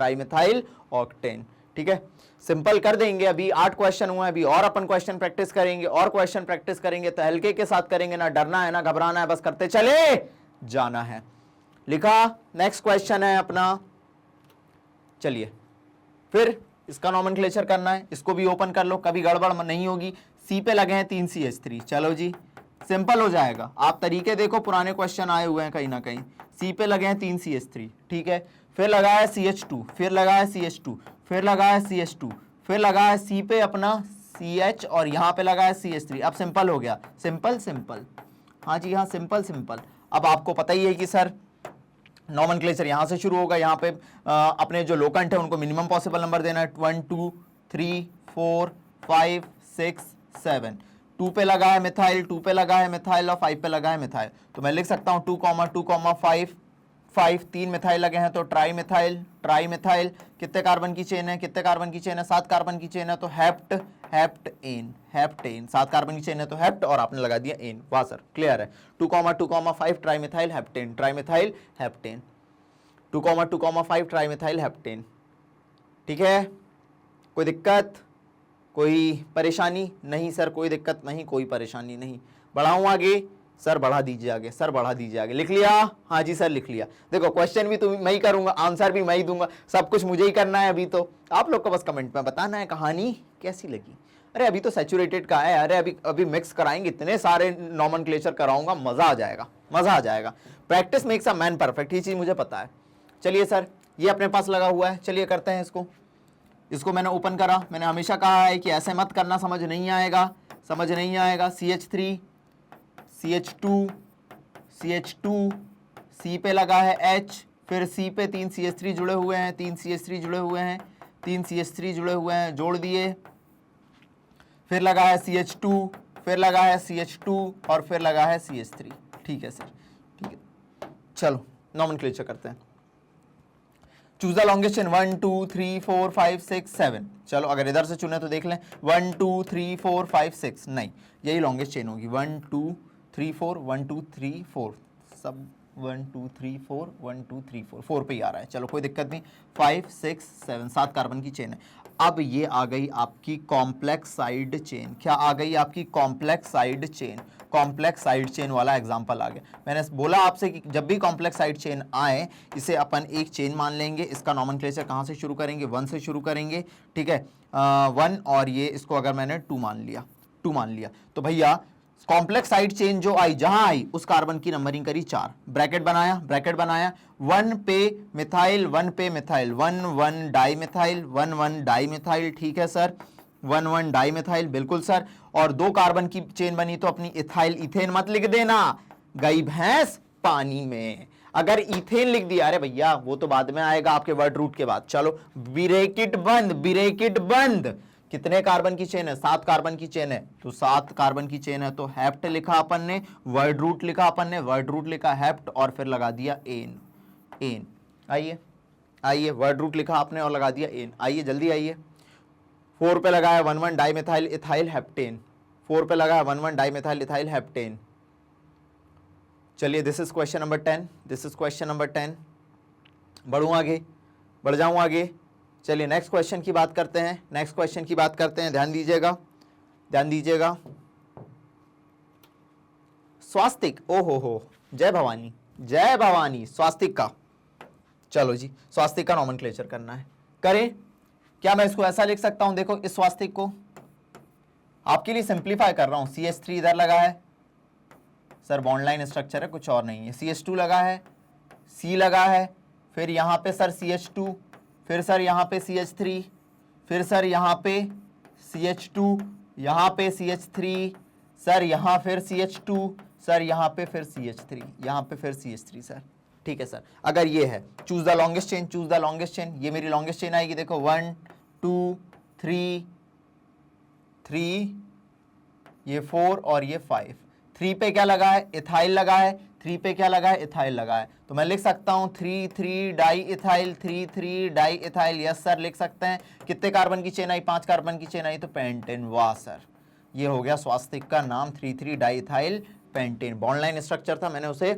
ठीक है। सिंपल कर देंगे, अभी 8 क्वेश्चन हुए हैं, अभी और अपन क्वेश्चन प्रैक्टिस करेंगे, तो हल्के के साथ करेंगे, ना डरना है ना घबराना है, बस करते चले जाना है। लिखा, नेक्स्ट क्वेश्चन है अपना, चलिए फिर इसका नॉमेनक्लेचर करना है, इसको भी ओपन कर लो, कभी गड़बड़ नहीं होगी। सी पे लगे हैं 3 CH3, चलो जी सिंपल हो जाएगा। आप तरीके देखो, पुराने क्वेश्चन आए हुए हैं कहीं ना कहीं। सी पे लगे हैं 3 CH3, ठीक है, फिर लगा है CH2, फिर लगा है CH2, फिर लगा है CH2, फिर लगा है सी पे अपना CH और यहाँ पे लगा है CH3। अब सिंपल हो गया, सिंपल सिंपल, हाँ जी हाँ, सिंपल सिंपल। अब आपको पता ही है कि सर नॉमेनक्लेचर यहां से शुरू होगा, यहाँ पे अपने जो लोकेंट है उनको मिनिमम पॉसिबल नंबर देना है, 1 2 3 4 5 6 7। 2 पे लगा है मिथाइल, 2 पे लगा है मिथाइल और 5 पे लगा है मिथाइल। तो मैं लिख सकता हूं 2, 2, 5 5, 3 मिथाइल लगे हैं तो ट्राई मिथाइल, ट्राई मिथाइल। कितने कार्बन की चेन है, कितने कार्बन की चेन है, 7 कार्बन की चेन है तो hept, hept ane, hept ane. 7 carbon की चेन है तो हेप्ट और आपने लगा दिया एन। वाह सर क्लियर है। 2, 2, 5 tri methyl heptane, tri methyl heptane. 2, 2, 5 tri methyl heptane. ठीक है, कोई दिक्कत, कोई परेशानी नहीं सर? कोई दिक्कत नहीं, कोई परेशानी नहीं। बढ़ाऊं आगे सर? बढ़ा दीजिए आगे सर, बढ़ा दीजिए आगे। लिख लिया? हाँ जी सर लिख लिया। देखो क्वेश्चन भी मैं ही करूंगा, आंसर भी मैं ही दूंगा, सब कुछ मुझे ही करना है। अभी तो आप लोग को बस कमेंट में बताना है कहानी कैसी लगी। अरे अभी तो सैचुरेटेड का है, अरे अभी मिक्स कराएंगे, इतने सारे नॉमेनक्लेचर कराऊंगा, मजा आ जाएगा, मजा आ जाएगा। Practice makes a man perfect, ये चीज मुझे पता है। चलिए सर, ये अपने पास लगा हुआ है, चलिए करते हैं इसको मैंने ओपन करा। मैंने हमेशा कहा है कि ऐसे मत करना, समझ नहीं आएगा, समझ नहीं आएगा। CH3 CH2 CH2, सी पे लगा है H, फिर सी पे 3 CH3 जुड़े हुए हैं, 3 CH3 जुड़े हुए हैं, 3 CH3 जुड़े हुए हैं, जोड़ दिए। फिर लगा है CH2, फिर लगा है CH2 और फिर लगा है CH3। ठीक है सर, ठीक है। चलो नॉमेनक्लेचर करते हैं। Choose the longest chain 1 2 3 4 5 6 7। चलो अगर इधर से चुने तो देख लें 1 2 3 4 5 6, नहीं यही लॉन्गेस्ट चेन होगी। 1 2 3 4 1 2 3 4, सब 1 2 3 4 1 2 3 4, 4 पे ही आ रहा है। चलो कोई दिक्कत नहीं। 5 6 7, 7 कार्बन की चेन है। अब ये आ गई आपकी कॉम्प्लेक्स साइड चेन। क्या आ गई आपकी? Complex side chain. Complex side chain वाला एग्जांपल आ गया। मैंने बोला आपसे कि जब भी कॉम्प्लेक्स साइड चेन आए इसे अपन एक चेन मान लेंगे। इसका नॉमेनक्लेचर कहाँ से शुरू करेंगे? 1 से शुरू करेंगे, ठीक है। 1 और ये इसको अगर मैंने 2 मान लिया तो भैया कॉम्प्लेक्स साइड चेन जो आई, जहां आई उस कार्बन की नंबरिंग करी 4। ब्रैकेट बनाया 1 पे मिथाइल 1 पे methyl 1 1 di methyl 1 1 di methyl. ठीक है सर, 1 1 डाई मिथाइल, बिल्कुल सर। और 2 कार्बन की चेन बनी तो अपनी इथाइल इथेन मत लिख देना, गई भैंस पानी में। अगर इथेन लिख दिया, अरे भैया वो तो बाद में आएगा आपके वर्ड रूट के बाद। चलो ब्रैकेट बंद। कितने कार्बन की चेन है? 7 कार्बन की चेन है, तो 7 कार्बन की चेन है तो हेप्ट लिखा अपन ने, वर्ड रूट लिखा अपन ने, वर्ड रूट लिखा हेप्ट और फिर लगा दिया एन। आइए वर्ड रूट लिखा आपने और लगा दिया एन। आइए जल्दी आइए। 4 पे लगाया 1 1 डाइमेथाइल इथाइल हेप्टेन। 4 पे लगाया 1 1 डाइमेथाइल इथाइल हेप्टेन। चलिए दिस इज क्वेश्चन नंबर 10। बढ़ जाऊं आगे। चलिए नेक्स्ट क्वेश्चन की बात करते हैं। ध्यान दीजिएगा। स्वास्तिक, ओहो जय भवानी स्वास्तिक का। चलो जी, स्वास्तिक का नॉमेनक्लेचर करना है, करें। क्या मैं इसको ऐसा लिख सकता हूं? देखो इस स्वास्तिक को आपके लिए सिंप्लीफाई कर रहा हूं। CH3 इधर लगा है सर, बॉन्ड लाइन स्ट्रक्चर है, कुछ और नहीं है। CH2 लगा है, C लगा है, फिर यहां पे सर CH2, फिर सर यहाँ पे CH3, फिर सर यहाँ पे CH2, यहाँ पे CH3, सर यहाँ फिर CH2, सर यहाँ पे फिर CH3, यहाँ पे फिर CH3 सर। ठीक है सर, अगर ये है चूज द लॉन्गेस्ट चेन, ये मेरी लॉन्गेस्ट चेन आएगी। देखो 1 2 3 3, ये 4 और ये 5। 3 पे क्या लगा है? इथाइल लगा है। 3 पे क्या लगा है? इथाइल लगा है। तो मैं लिख सकता हूं 3 3 di ethyl, 3 3 di ethyl. Yes sir लिख सकते हैं। कितने कार्बन की चेन आई? 5 कार्बन की चेन आई तो पेंटेन। वाह सर, ये हो गया स्वास्तिक का नाम, 3 3 di ethyl pentane. Bond line structure था, मैंने उसे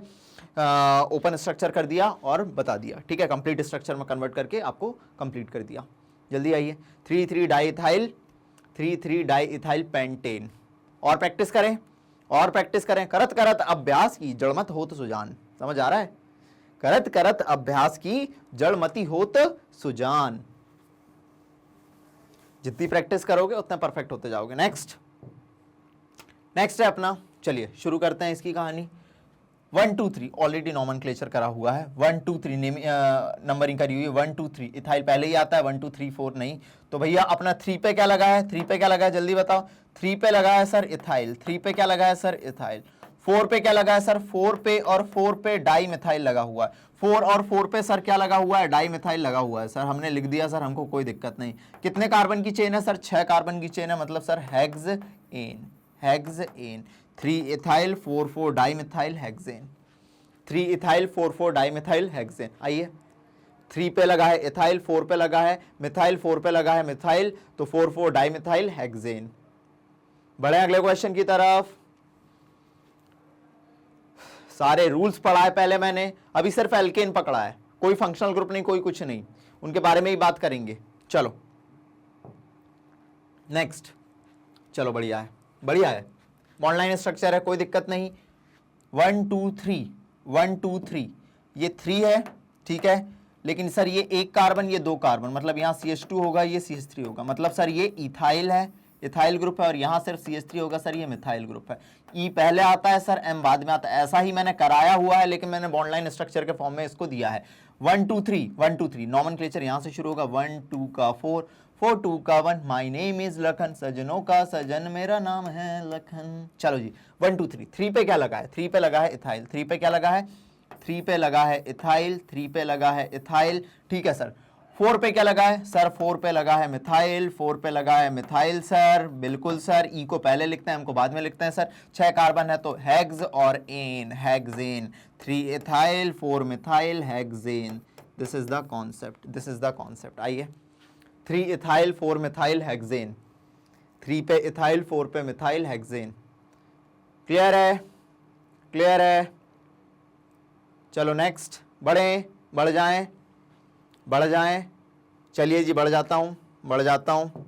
ओपन स्ट्रक्चर कर दिया और बता दिया। ठीक है, कंप्लीट स्ट्रक्चर में कन्वर्ट करके आपको कंप्लीट कर दिया। जल्दी आइए। 3 3 डाई इथाइल पेंटेन। और प्रैक्टिस करें। करत अभ्यास की जड़मत होत सुजान। समझ आ रहा है? करत अभ्यास की जड़मति होत सुजान। जितनी प्रैक्टिस करोगे उतना परफेक्ट होते जाओगे। नेक्स्ट है अपना, चलिए शुरू करते हैं इसकी कहानी। 1 2 3 ऑलरेडी नॉमेनक्लेचर करा हुआ है। 1 2 3 नंबरिंग करी हुई है। 1 2 3 इथाइल पहले ही आता है, 1 2 3 4 नहीं। तो भैया अपना 3 पे क्या लगा है? 3 पे क्या लगा है जल्दी बताओ। 3 पे लगा है सर इथाइल। 3 पे क्या लगा है सर? इथाइल। 4 पे क्या लगा है सर? 4 पे और 4 पे डाई मिथाइल लगा हुआ है। 4 और 4 पे सर क्या लगा हुआ है? डाई मिथाइल लगा हुआ है। सर हमने लिख दिया सर, हमको कोई दिक्कत नहीं। कितने कार्बन की चेन है सर? 6 कार्बन की चेन है, मतलब sir hexane. 3 ethyl 4 4 di methyl hexane. 3 ethyl 4 4 di methyl hexane. आइए 3 पे लगा है इथाइल, 4 पे लगा है मिथाइल, 4 पे लगा है मिथाइल, तो 4 4 डाई मिथाइल हेक्सेन। बढ़े अगले क्वेश्चन की तरफ। सारे रूल्स पढ़ा है पहले मैंने, अभी सिर्फ एल्केन पकड़ा है, कोई फंक्शनल ग्रुप नहीं, कोई कुछ नहीं, उनके बारे में ही बात करेंगे। चलो नेक्स्ट, चलो बढ़िया है, बढ़िया है, बॉन्ड स्ट्रक्चर है, कोई दिक्कत नहीं। 1 2 3 1 2 3 ये 3 है, ठीक है, लेकिन सर ये 1 कार्बन ये 2 कार्बन, मतलब यहाँ CH2 होगा, ये CH3 होगा, मतलब सर ये इथाइल है, इथाइल ग्रुप है, और यहाँ सिर्फ CH3 होगा सर, ये मिथाइल ग्रुप है। E पहले आता है सर, M बाद में आता है, ऐसा ही मैंने कराया हुआ है, लेकिन मैंने बॉन्ड लाइन स्ट्रक्चर के फॉर्म में इसको दिया है। 1 2 3 नॉमेनक्लेचर यहाँ से शुरू होगा। 1 2 का 4 4 2 का 1, माई नेम इज लखन, सजनों का सजन मेरा नाम है लखन। चलो जी 1 2 3 3 पे क्या लगा है? 3 पे लगा है इथाइल। 3 पे क्या लगा है? 3 पे लगा है इथाइल। 3 पे लगा है इथाइल, ठीक है सर। 4 पे क्या लगा है सर? 4 पे लगा है मिथाइल। 4 पे लगा है मिथाइल सर, बिल्कुल सर। ई को पहले लिखते हैं, हमको बाद में लिखते हैं सर। 6 कार्बन है तो हेक्स और ane, hexane. 3 ethyl 4 methyl hexane. This is the concept, this is the concept. आइए 3 इथाइल 4 मिथाइल हेक्सेन। 3 पे इथाइल 4 पे मिथाइल हेक्सेन। क्लियर है? क्लियर है? चलो नेक्स्ट, बढ़े, बढ़ जाएं, बढ़ जाएं। चलिए जी बढ़ जाता हूं, बढ़ जाता हूं।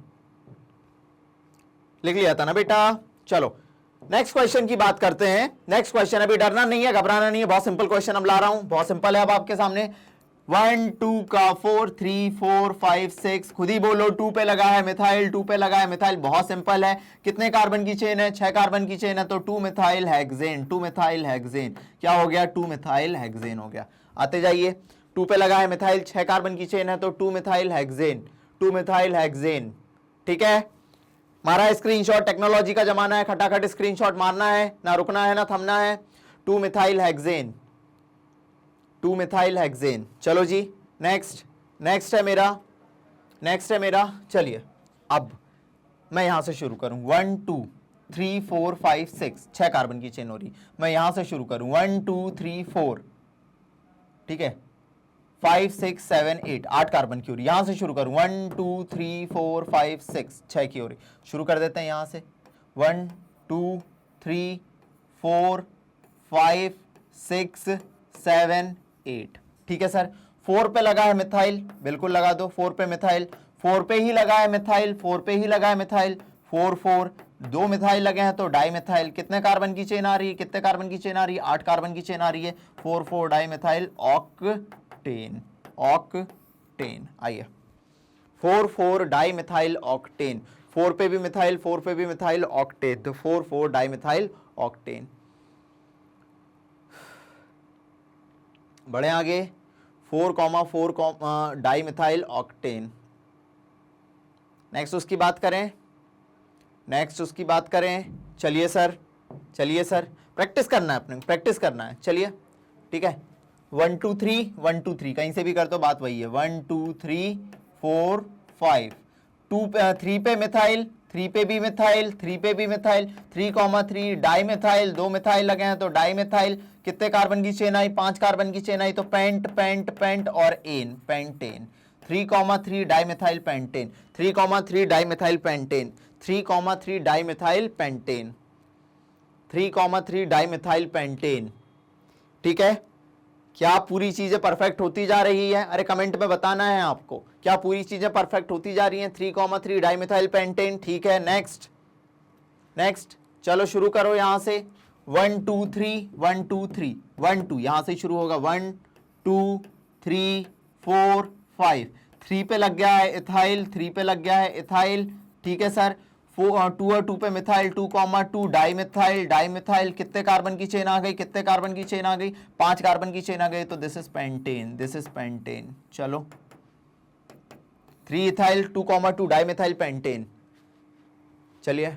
लिख लिया था ना बेटा? चलो नेक्स्ट क्वेश्चन की बात करते हैं। नेक्स्ट क्वेश्चन, अभी डरना नहीं है, घबराना नहीं है, बहुत सिंपल क्वेश्चन अब ला रहा हूं, बहुत सिंपल है अब आपके सामने। 1 2 का 4 3 4 5 6, खुद ही बोलो। 2 पे लगा है मिथाइल, 2 पे लगा है मिथाइल, बहुत सिंपल है। कितने कार्बन की चेन है? 6 कार्बन की चेन है, तो 2 मिथाइल हेक्सेन। 2 मिथाइल हेक्सेन क्या हो गया? 2 मिथाइल हेक्सेन हो गया। आते जाइए, 2 पे लगा है मिथाइल, 6 कार्बन की चेन है, तो 2 मिथाइल हेक्सेन। 2 मिथाइल हेक्सेन, ठीक है। मारा स्क्रीनशॉट, टेक्नोलॉजी का जमाना है, खटाखट स्क्रीनशॉट मारना है, ना रुकना है ना थमना है। 2 मिथाइल हेक्सेन, 2 मिथाइल हेक्सेन। चलो जी नेक्स्ट, नेक्स्ट है मेरा, नेक्स्ट है मेरा। चलिए अब मैं यहां से शुरू करूं। 1 2 3 4 5 6, 6 कार्बन की चेन हो रही, मैं यहां से शुरू करूं। 1 2 3 4, ठीक है, 5 6 7 8, 8 कार्बन की हो रही, यहां से शुरू करूं। 1 2 3 4 5 6, 6 की हो रही, शुरू कर देते हैं यहां से। 1 2 3 4 5 6 7 8, ठीक है सर। 4 पे लगा है मिथाइल, बिल्कुल लगा दो। 4 पे मिथाइल, 4 पे ही लगा है मिथाइल, 4 पे ही लगा है मिथाइल। 4 4 2 मिथाइल लगे हैं तो डाई मिथाइल। कितने कार्बन की चेन आ रही है? कितने कार्बन की चेन आ रही है? 8 कार्बन की चेन आ रही है। 4 4 डाई मिथाइल ऑक्टेन, ऑक्टेन। आइए 4 4 डाई मिथाइल ऑक्टेन। 4 पे भी मिथाइल, 4 पे भी मिथाइल, ऑक्टेन, तो 4 4 डाई मिथाइल ऑक्टेन। बढ़े आगे, 4 डाई मिथाइल ऑक्टेन। नेक्स्ट उसकी बात करें, नेक्स्ट उसकी बात करें। चलिए सर, चलिए सर, प्रैक्टिस करना है अपने, प्रैक्टिस करना है। चलिए ठीक है। 1 2 3 1 2 3, कहीं से भी कर दो, बात वही है। 1 2 3 4 5, 3 पे मिथाइल, 3 पे भी मिथाइल, 3 पे भी मिथाइल, 3 डाई मिथाइल, 2 मिथाइल लगे हैं तो डाई मिथाइल। कितने कार्बन की चेन आई? 5 कार्बन की चेन आई, तो पेंट पेंट पेंट और ane, pentane. 3 di methyl pentane, 3 di methyl pentane, 3 di methyl pentane, 3 di methyl pentane, ठीक है। क्या पूरी चीजें परफेक्ट होती जा रही है? अरे कमेंट में बताना है आपको, क्या पूरी चीजें परफेक्ट होती जा रही हैं? 3 डाई मिथाइल पेंटेन, ठीक है। नेक्स्ट, नेक्स्ट, चलो शुरू करो यहां से। 1 2 3 1 2 3 1 2, यहां से शुरू होगा। 1 2 3 4 5, 3 पे लग गया है इथाइल, 3 पे लग गया है इथाइल, ठीक है सर। 2 और 2 पे methyl, 2,2 di methyl, die methyl, कितने कार्बन की चेन आ गई, कितने कार्बन की चेन आ गई, 5 कार्बन की चेन आ गई, तो this is pentane, this is pentane. चलो 3 इथाइल 2,2 डाई मिथाइल पेंटेन। चलिए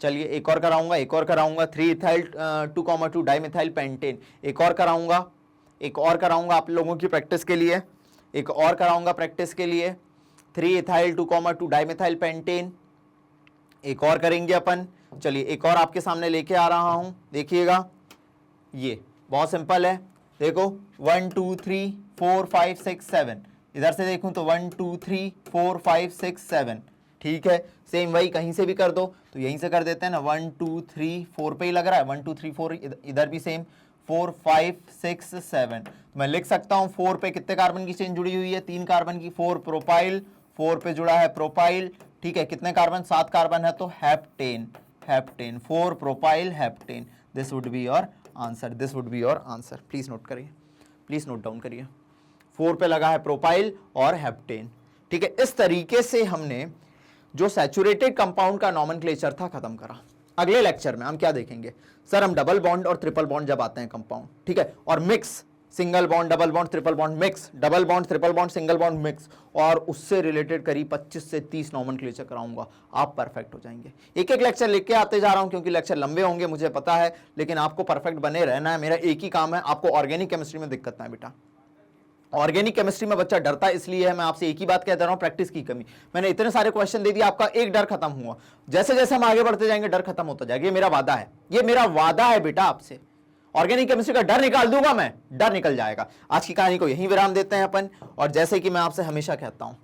चलिए एक और कराऊंगा, एक और कराऊंगा, 3 इथाइल 2,2 डाई मिथाइल पेंटेन, एक और कराऊंगा, एक और कराऊंगा आप लोगों की प्रैक्टिस के लिए, एक और कराऊंगा प्रैक्टिस के लिए। 3 इथाइल 2,2 डाई मिथाइल पेंटेन, एक और करेंगे अपन। चलिए एक और आपके सामने लेके आ रहा हूं, देखिएगा ये बहुत सिंपल है। देखो 1 2 3 4 5 6 7, इधर से देखूं तो 1 2 3 4 5 6 7, ठीक है। सेम वही कहीं से भी कर दो, तो यहीं से कर देते हैं ना, 1 2 3 4 पे ही लग रहा है, 1 2 3 4, इधर भी सेम 4 5 6 7। मैं लिख सकता हूं 4 पे कितने कार्बन की चेन जुड़ी हुई है, 3 कार्बन की, 4 प्रोपाइल, 4 पे जुड़ा है प्रोपाइल, ठीक है। कितने कार्बन, 7 कार्बन है, तो heptane, heptane, 4 propyl heptane. This would be your answer, this would be your answer. Please note करिए, प्लीज नोट डाउन करिए। 4 पे लगा है प्रोपाइल और हेप्टेन, ठीक है। इस तरीके से हमने जो सैचुरेटेड कंपाउंड का नॉमेनक्लेचर था खत्म करा। अगले लेक्चर में हम क्या देखेंगे सर, हम डबल बॉन्ड और ट्रिपल बॉन्ड जब आते हैं कंपाउंड, ठीक है, और mix, single bond, double bond, triple bond, mix, double bond, triple bond, single bond, mix, और उससे रिलेटेड करीब 25 से 30 नॉमेनक्लेचर कराऊंगा, आप परफेक्ट हो जाएंगे। एक एक लेक्चर लेके आते जा रहा हूं क्योंकि लेक्चर लंबे होंगे मुझे पता है, लेकिन आपको परफेक्ट बने रहना है। मेरा एक ही काम है, आपको ऑर्गेनिक केमिस्ट्री में दिक्कत ना है बेटा। ऑर्गेनिक केमिस्ट्री में बच्चा डरता इसलिए है, मैं आपसे एक ही बात कहता रहा हूं, प्रैक्टिस की कमी। मैंने इतने सारे क्वेश्चन दे दिए, आपका एक डर खत्म हुआ। जैसे जैसे हम आगे बढ़ते जाएंगे डर खत्म होता जाएगा, ये मेरा वादा है, ये मेरा वादा है बेटा आपसे। ऑर्गेनिक केमिस्ट्री का डर निकाल दूंगा मैं, डर निकल जाएगा। आज की कहानी को यहीं विराम देते हैं अपन, और जैसे कि मैं आपसे हमेशा कहता हूं,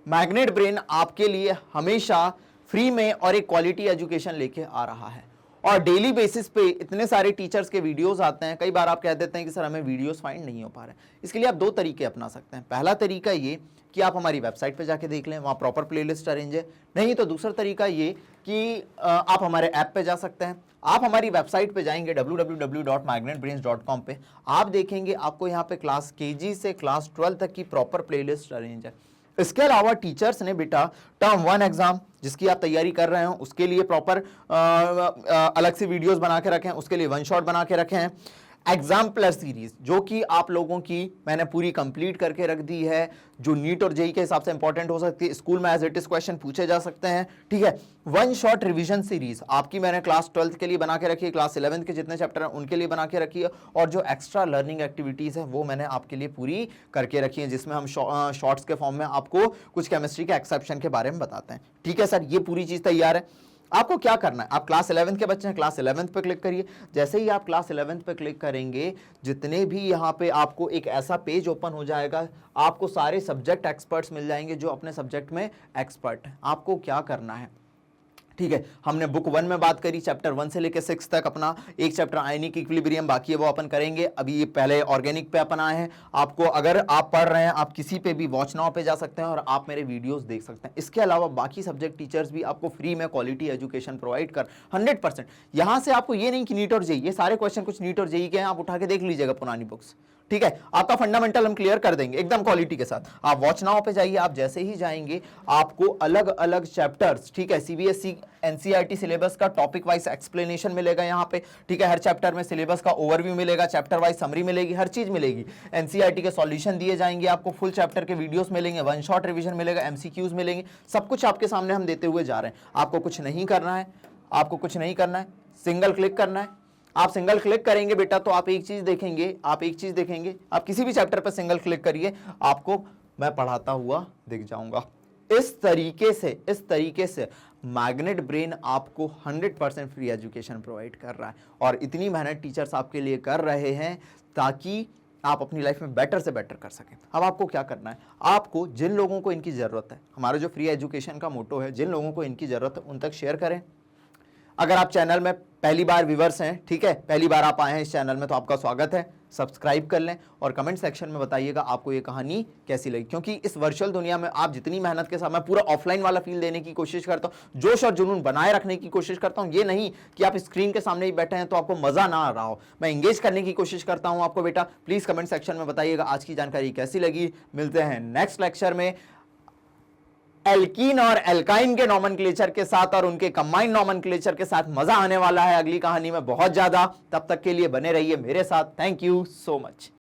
मैग्नेट ब्रेन आपके लिए हमेशा फ्री में और एक क्वालिटी एजुकेशन लेके आ रहा है, और डेली बेसिस पे इतने सारे टीचर्स के वीडियोस आते हैं। कई बार आप कह देते हैं कि सर हमें वीडियोस फाइंड नहीं हो पा रहे, इसके लिए आप 2 तरीके अपना सकते हैं। पहला तरीका ये कि आप हमारी वेबसाइट पे जाके देख लें, वहाँ प्रॉपर प्लेलिस्ट अरेंज है। नहीं तो दूसरा तरीका ये कि आप हमारे ऐप पे जा सकते हैं। आप हमारी वेबसाइट पे जाएंगे www.magnetbrains.com पे, आप देखेंगे आपको यहाँ पे क्लास केजी से क्लास 12 तक की प्रॉपर प्लेलिस्ट अरेंज है। इसके अलावा टीचर्स ने बेटा टर्म 1 एग्जाम जिसकी आप तैयारी कर रहे हो उसके लिए प्रॉपर अलग से वीडियोस बना के रखे हैं, उसके लिए 1 शॉट बना के रखे हैं। एग्जाम प्लस सीरीज जो कि आप लोगों की मैंने पूरी कंप्लीट करके रख दी है, जो नीट और जेई के हिसाब से इंपॉर्टेंट हो सकती है, स्कूल में एज इट इज क्वेश्चन पूछे जा सकते हैं, ठीक है। 1 शॉट रिवीजन सीरीज आपकी मैंने क्लास 12th के लिए बना के रखी है, क्लास 11th के जितने चैप्टर हैं उनके लिए बना के रखी है, और जो एक्स्ट्रा लर्निंग एक्टिविटीज है वो मैंने आपके लिए पूरी करके रखी है, जिसमें हम शॉर्ट्स के फॉर्म में आपको कुछ केमिस्ट्री के एक्सेप्शन के बारे में बताते हैं, ठीक है सर। ये पूरी चीज तैयार है। आपको क्या करना है, आप क्लास 11th के बच्चे हैं, क्लास 11th पे क्लिक करिए। जैसे ही आप क्लास 11th पे क्लिक करेंगे, जितने भी यहाँ पे आपको एक ऐसा पेज ओपन हो जाएगा, आपको सारे सब्जेक्ट एक्सपर्ट्स मिल जाएंगे जो अपने सब्जेक्ट में एक्सपर्ट हैं। आपको क्या करना है, ठीक है। हमने बुक 1 में बात करी, चैप्टर 1 से लेकर 6 तक अपना एक चैप्टर आयनिक इक्विलिब्रियम बाकी है वो अपन करेंगे। अभी ये पहले ऑर्गेनिक पे अपन आए हैं। आपको अगर आप पढ़ रहे हैं, आप किसी पे भी वॉच नाउ पे जा सकते हैं और आप मेरे वीडियोस देख सकते हैं। इसके अलावा बाकी सब्जेक्ट टीचर्स भी आपको फ्री में क्वालिटी एजुकेशन प्रोवाइड कर 100%। यहां से आपको ये नहीं कि नीट और जेई, ये सारे क्वेश्चन कुछ नीट और जेई के हैं, आप उठा के देख लीजिएगा पुरानी बुक्स, ठीक है। आपका फंडामेंटल हम क्लियर कर देंगे एकदम क्वालिटी के साथ। आप वॉच नाउ पे जाइए, आप जैसे ही जाएंगे आपको अलग अलग चैप्टर्स, ठीक है, सीबीएसई एनसीईआरटी सिलेबस का टॉपिक वाइज एक्सप्लेनेशन मिलेगा यहाँ पे, ठीक है। हर चैप्टर में सिलेबस का ओवरव्यू मिलेगा, चैप्टर वाइज समरी मिलेगी, हर चीज मिलेगी। एनसीईआरटी के सॉल्यूशन दिए जाएंगे, आपको फुल चैप्टर के वीडियोस मिलेंगे, 1 शॉट रिवीजन मिलेगा, एमसीक्यूज मिलेंगे, सब कुछ आपके सामने हम देते हुए जा रहे हैं। आपको कुछ नहीं करना है, आपको कुछ नहीं करना है, सिंगल क्लिक करना है। आप सिंगल क्लिक करेंगे बेटा तो आप एक चीज देखेंगे, आप किसी भी चैप्टर पर सिंगल क्लिक करिए, आपको मैं पढ़ाता हुआ दिख जाऊंगा। इस तरीके से मैग्नेट ब्रेन आपको 100% फ्री एजुकेशन प्रोवाइड कर रहा है, और इतनी मेहनत टीचर्स आपके लिए कर रहे हैं ताकि आप अपनी लाइफ में बेटर से बेटर कर सकें। अब आपको क्या करना है, आपको जिन लोगों को इनकी जरूरत है, हमारा जो फ्री एजुकेशन का मोटो है, जिन लोगों को इनकी जरूरत है उन तक शेयर करें। अगर आप चैनल में पहली बार व्यूअर्स हैं, ठीक है, पहली बार आप आए हैं इस चैनल में, तो आपका स्वागत है। सब्सक्राइब कर लें और कमेंट सेक्शन में बताइएगा आपको ये कहानी कैसी लगी, क्योंकि इस वर्चुअल दुनिया में आप जितनी मेहनत के साथ, मैं पूरा ऑफलाइन वाला फील देने की कोशिश करता हूं, जोश और जुनून बनाए रखने की कोशिश करता हूं। ये नहीं कि आप स्क्रीन के सामने ही बैठे हैं तो आपको मजा ना आ रहा हो। मैं इंगेज करने की कोशिश करता हूं आपको। बेटा प्लीज कमेंट सेक्शन में बताइएगा आज की जानकारी कैसी लगी। मिलते हैं नेक्स्ट लेक्चर में एल्कीन और एल्काइन के नॉमेनक्लेचर के साथ और उनके कंबाइंड नॉमेनक्लेचर के साथ। मजा आने वाला है अगली कहानी में बहुत ज्यादा। तब तक के लिए बने रहिए मेरे साथ। Thank you so much.